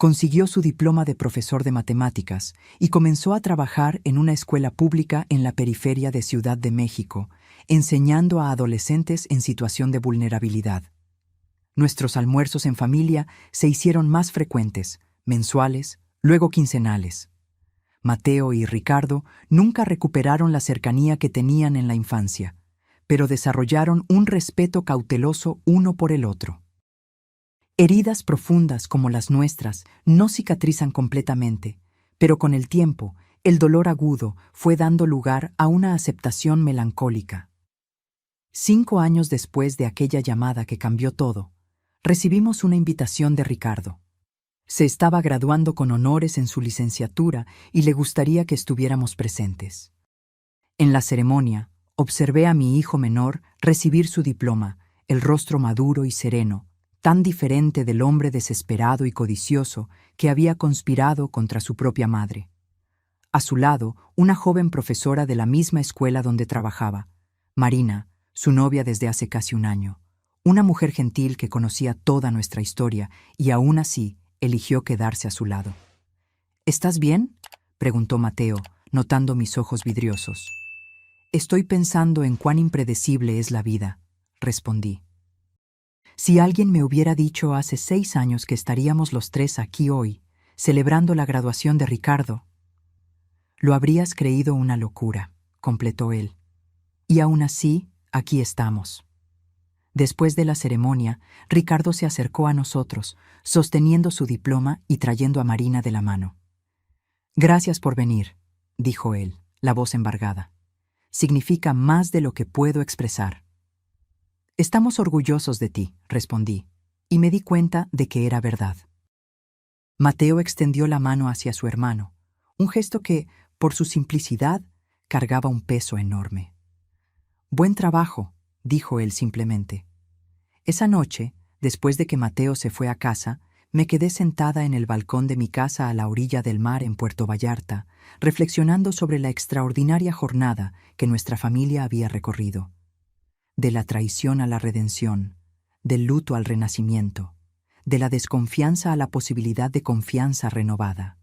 Consiguió su diploma de profesor de matemáticas y comenzó a trabajar en una escuela pública en la periferia de Ciudad de México, enseñando a adolescentes en situación de vulnerabilidad. Nuestros almuerzos en familia se hicieron más frecuentes, mensuales, luego quincenales. Mateo y Ricardo nunca recuperaron la cercanía que tenían en la infancia, pero desarrollaron un respeto cauteloso uno por el otro. Heridas profundas como las nuestras no cicatrizan completamente, pero con el tiempo, el dolor agudo fue dando lugar a una aceptación melancólica. 5 años después de aquella llamada que cambió todo, recibimos una invitación de Ricardo. Se estaba graduando con honores en su licenciatura y le gustaría que estuviéramos presentes. En la ceremonia, observé a mi hijo menor recibir su diploma, el rostro maduro y sereno, tan diferente del hombre desesperado y codicioso que había conspirado contra su propia madre. A su lado, una joven profesora de la misma escuela donde trabajaba, Marina, su novia desde hace casi un año, una mujer gentil que conocía toda nuestra historia y aún así eligió quedarse a su lado. ¿Estás bien?, preguntó Mateo, notando mis ojos vidriosos. Estoy pensando en cuán impredecible es la vida, respondí. Si alguien me hubiera dicho hace 6 años que estaríamos los 3 aquí hoy, celebrando la graduación de Ricardo, lo habrías creído una locura, completó él. Y aún así, aquí estamos. Después de la ceremonia, Ricardo se acercó a nosotros, sosteniendo su diploma y trayendo a Marina de la mano. Gracias por venir, dijo él, la voz embargada. Significa más de lo que puedo expresar. Estamos orgullosos de ti, respondí, y me di cuenta de que era verdad. Mateo extendió la mano hacia su hermano, un gesto que, por su simplicidad, cargaba un peso enorme. Buen trabajo, dijo él simplemente. Esa noche, después de que Mateo se fue a casa, me quedé sentada en el balcón de mi casa a la orilla del mar en Puerto Vallarta, reflexionando sobre la extraordinaria jornada que nuestra familia había recorrido. De la traición a la redención, del luto al renacimiento, de la desconfianza a la posibilidad de confianza renovada.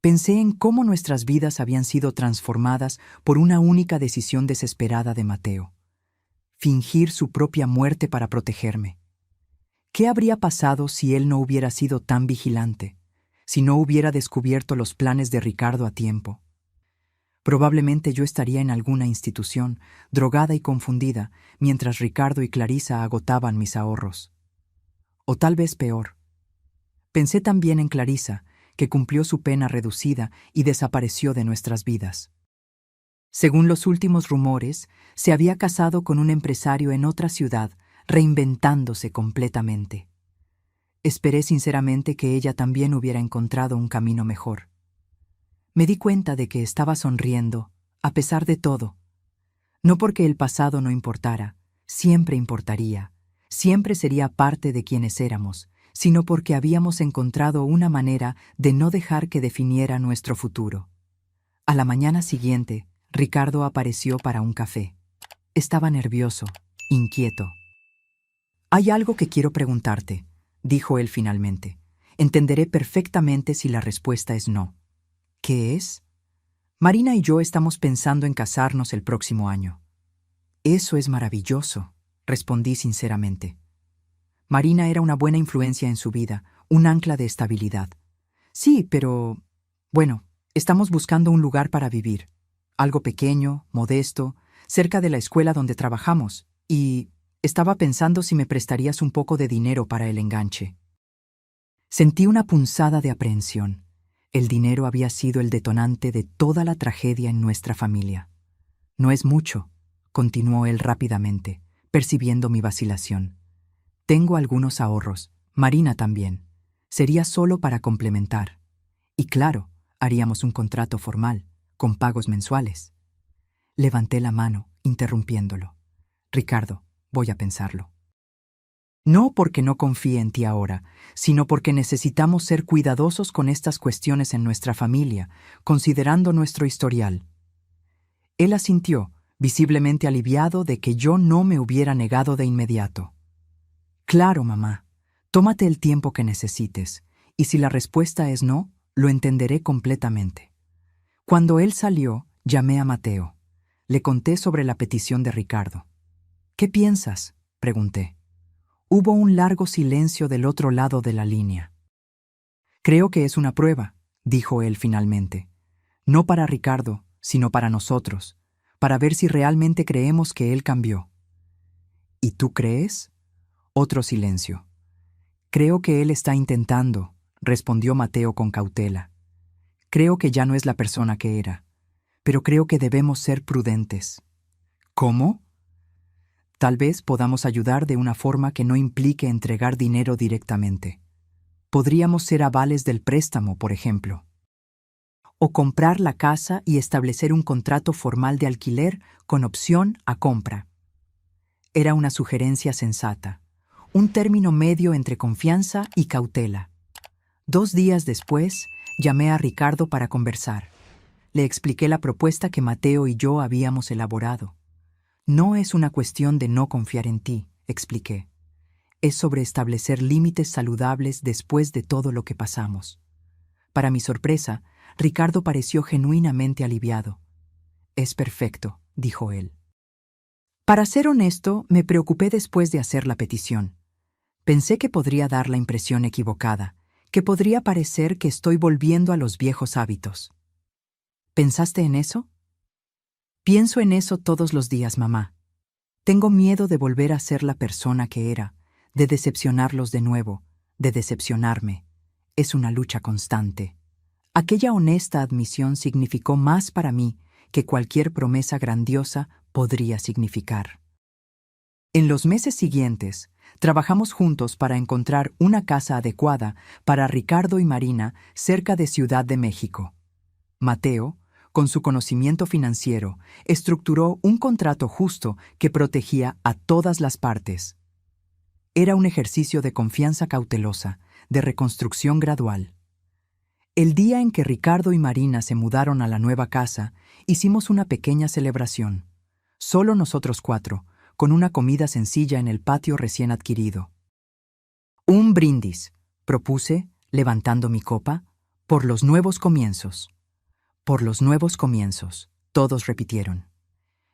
Pensé en cómo nuestras vidas habían sido transformadas por una única decisión desesperada de Mateo: fingir su propia muerte para protegerme. ¿Qué habría pasado si él no hubiera sido tan vigilante, si no hubiera descubierto los planes de Ricardo a tiempo? Probablemente yo estaría en alguna institución, drogada y confundida, mientras Ricardo y Clarisa agotaban mis ahorros. O tal vez peor. Pensé también en Clarisa, que cumplió su pena reducida y desapareció de nuestras vidas. Según los últimos rumores, se había casado con un empresario en otra ciudad, reinventándose completamente. Esperé sinceramente que ella también hubiera encontrado un camino mejor. Me di cuenta de que estaba sonriendo, a pesar de todo. No porque el pasado no importara, siempre importaría, siempre sería parte de quienes éramos, sino porque habíamos encontrado una manera de no dejar que definiera nuestro futuro. A la mañana siguiente, Ricardo apareció para un café. Estaba nervioso, inquieto. «Hay algo que quiero preguntarte», dijo él finalmente. «Entenderé perfectamente si la respuesta es no». «¿Qué es?» «Marina y yo estamos pensando en casarnos el próximo año». «Eso es maravilloso», respondí sinceramente. Marina era una buena influencia en su vida, un ancla de estabilidad. «Sí, pero... bueno, estamos buscando un lugar para vivir. Algo pequeño, modesto, cerca de la escuela donde trabajamos, y estaba pensando si me prestarías un poco de dinero para el enganche». Sentí una punzada de aprehensión. El dinero había sido el detonante de toda la tragedia en nuestra familia. «No es mucho», continuó él rápidamente, percibiendo mi vacilación. «Tengo algunos ahorros, Marina también. Sería solo para complementar. Y claro, haríamos un contrato formal, con pagos mensuales». Levanté la mano, interrumpiéndolo. «Ricardo, voy a pensarlo». No porque no confíe en ti ahora, sino porque necesitamos ser cuidadosos con estas cuestiones en nuestra familia, considerando nuestro historial. Él asintió, visiblemente aliviado de que yo no me hubiera negado de inmediato. «Claro, mamá. Tómate el tiempo que necesites, Y si la respuesta es no, lo entenderé completamente. Cuando él salió, llamé a Mateo. Le conté sobre la petición de Ricardo. ¿Qué piensas?, pregunté. Hubo un largo silencio del otro lado de la línea. Creo que es una prueba, dijo él finalmente. No para Ricardo, sino para nosotros, para ver si realmente creemos que él cambió. ¿Y tú crees? Otro silencio. Creo que él está intentando, respondió Mateo con cautela. Creo que ya no es la persona que era, pero creo que debemos ser prudentes. ¿Cómo? Tal vez podamos ayudar de una forma que no implique entregar dinero directamente. Podríamos ser avales del préstamo, por ejemplo. O comprar la casa y establecer un contrato formal de alquiler con opción a compra. Era una sugerencia sensata, un término medio entre confianza y cautela. 2 días después, llamé a Ricardo para conversar. Le expliqué la propuesta que Mateo y yo habíamos elaborado. No es una cuestión de no confiar en ti, expliqué. Es sobre establecer límites saludables después de todo lo que pasamos. Para mi sorpresa, Ricardo pareció genuinamente aliviado. Es perfecto, dijo él. Para ser honesto, me preocupé después de hacer la petición. Pensé que podría dar la impresión equivocada, que podría parecer que estoy volviendo a los viejos hábitos. ¿Pensaste en eso? Pienso en eso todos los días, mamá. Tengo miedo de volver a ser la persona que era, de decepcionarlos de nuevo, de decepcionarme. Es una lucha constante. Aquella honesta admisión significó más para mí que cualquier promesa grandiosa podría significar. En los meses siguientes, trabajamos juntos para encontrar una casa adecuada para Ricardo y Marina cerca de Ciudad de México. Mateo, con su conocimiento financiero, estructuró un contrato justo que protegía a todas las partes. Era un ejercicio de confianza cautelosa, de reconstrucción gradual. El día en que Ricardo y Marina se mudaron a la nueva casa, hicimos una pequeña celebración. Solo nosotros 4, con una comida sencilla en el patio recién adquirido. Un brindis, propuse, levantando mi copa, por los nuevos comienzos. Por los nuevos comienzos, todos repitieron.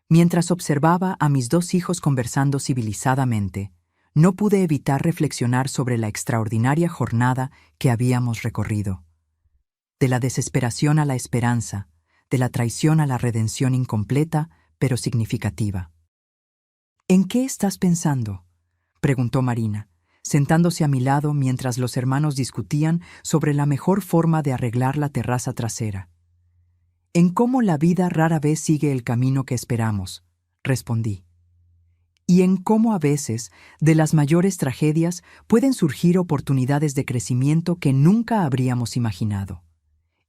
Mientras observaba a mis 2 hijos conversando civilizadamente, no pude evitar reflexionar sobre la extraordinaria jornada que habíamos recorrido. De la desesperación a la esperanza, de la traición a la redención incompleta, pero significativa. ¿En qué estás pensando?, preguntó Marina, sentándose a mi lado mientras los hermanos discutían sobre la mejor forma de arreglar la terraza trasera. En cómo la vida rara vez sigue el camino que esperamos, respondí. Y en cómo a veces, de las mayores tragedias, pueden surgir oportunidades de crecimiento que nunca habríamos imaginado.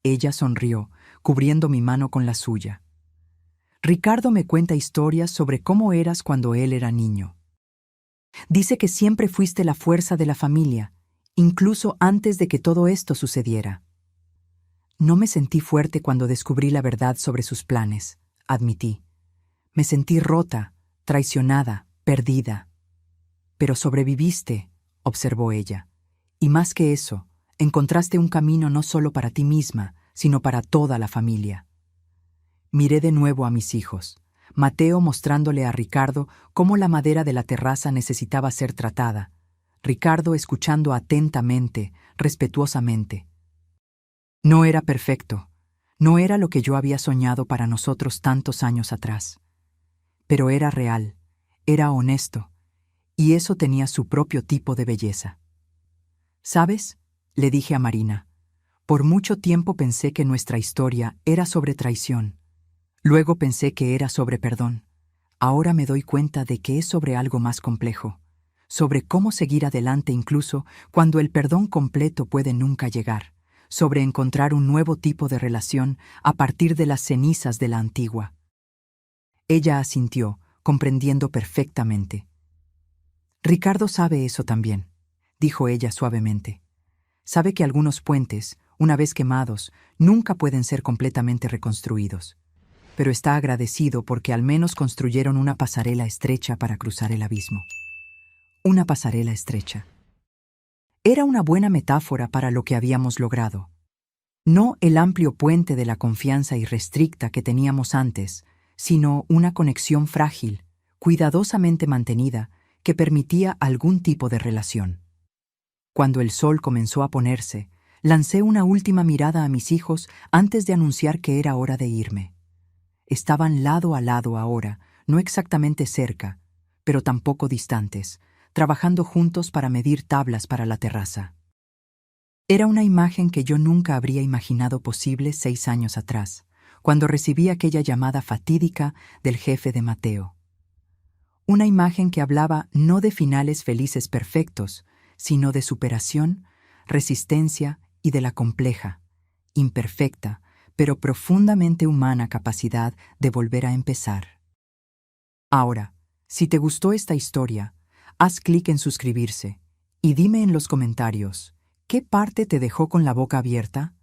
Ella sonrió, cubriendo mi mano con la suya. Ricardo me cuenta historias sobre cómo eras cuando él era niño. Dice que siempre fuiste la fuerza de la familia, incluso antes de que todo esto sucediera. No me sentí fuerte cuando descubrí la verdad sobre sus planes, admití. Me sentí rota, traicionada, perdida. Pero sobreviviste, observó ella. Y más que eso, encontraste un camino no solo para ti misma, sino para toda la familia. Miré de nuevo a mis hijos, Mateo mostrándole a Ricardo cómo la madera de la terraza necesitaba ser tratada, Ricardo escuchando atentamente, respetuosamente. No era perfecto, no era lo que yo había soñado para nosotros tantos años atrás. Pero era real, era honesto, y eso tenía su propio tipo de belleza. ¿Sabes?, le dije a Marina, por mucho tiempo pensé que nuestra historia era sobre traición. Luego pensé que era sobre perdón. Ahora me doy cuenta de que es sobre algo más complejo, sobre cómo seguir adelante incluso cuando el perdón completo puede nunca llegar, sobre encontrar un nuevo tipo de relación a partir de las cenizas de la antigua. Ella asintió, comprendiendo perfectamente. Ricardo sabe eso también, dijo ella suavemente. Sabe que algunos puentes, una vez quemados, nunca pueden ser completamente reconstruidos. Pero está agradecido porque al menos construyeron una pasarela estrecha para cruzar el abismo. Una pasarela estrecha. Era una buena metáfora para lo que habíamos logrado. No el amplio puente de la confianza irrestricta que teníamos antes, sino una conexión frágil, cuidadosamente mantenida, que permitía algún tipo de relación. Cuando el sol comenzó a ponerse, lancé una última mirada a mis hijos antes de anunciar que era hora de irme. Estaban lado a lado ahora, no exactamente cerca, pero tampoco distantes, trabajando juntos para medir tablas para la terraza. Era una imagen que yo nunca habría imaginado posible 6 años atrás, cuando recibí aquella llamada fatídica del jefe de Mateo. Una imagen que hablaba no de finales felices perfectos, sino de superación, resistencia y de la compleja, imperfecta, pero profundamente humana capacidad de volver a empezar. Ahora, si te gustó esta historia, haz clic en suscribirse y dime en los comentarios, ¿qué parte te dejó con la boca abierta?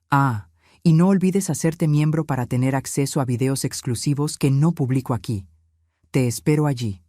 Ah, y no olvides hacerte miembro para tener acceso a videos exclusivos que no publico aquí. Te espero allí.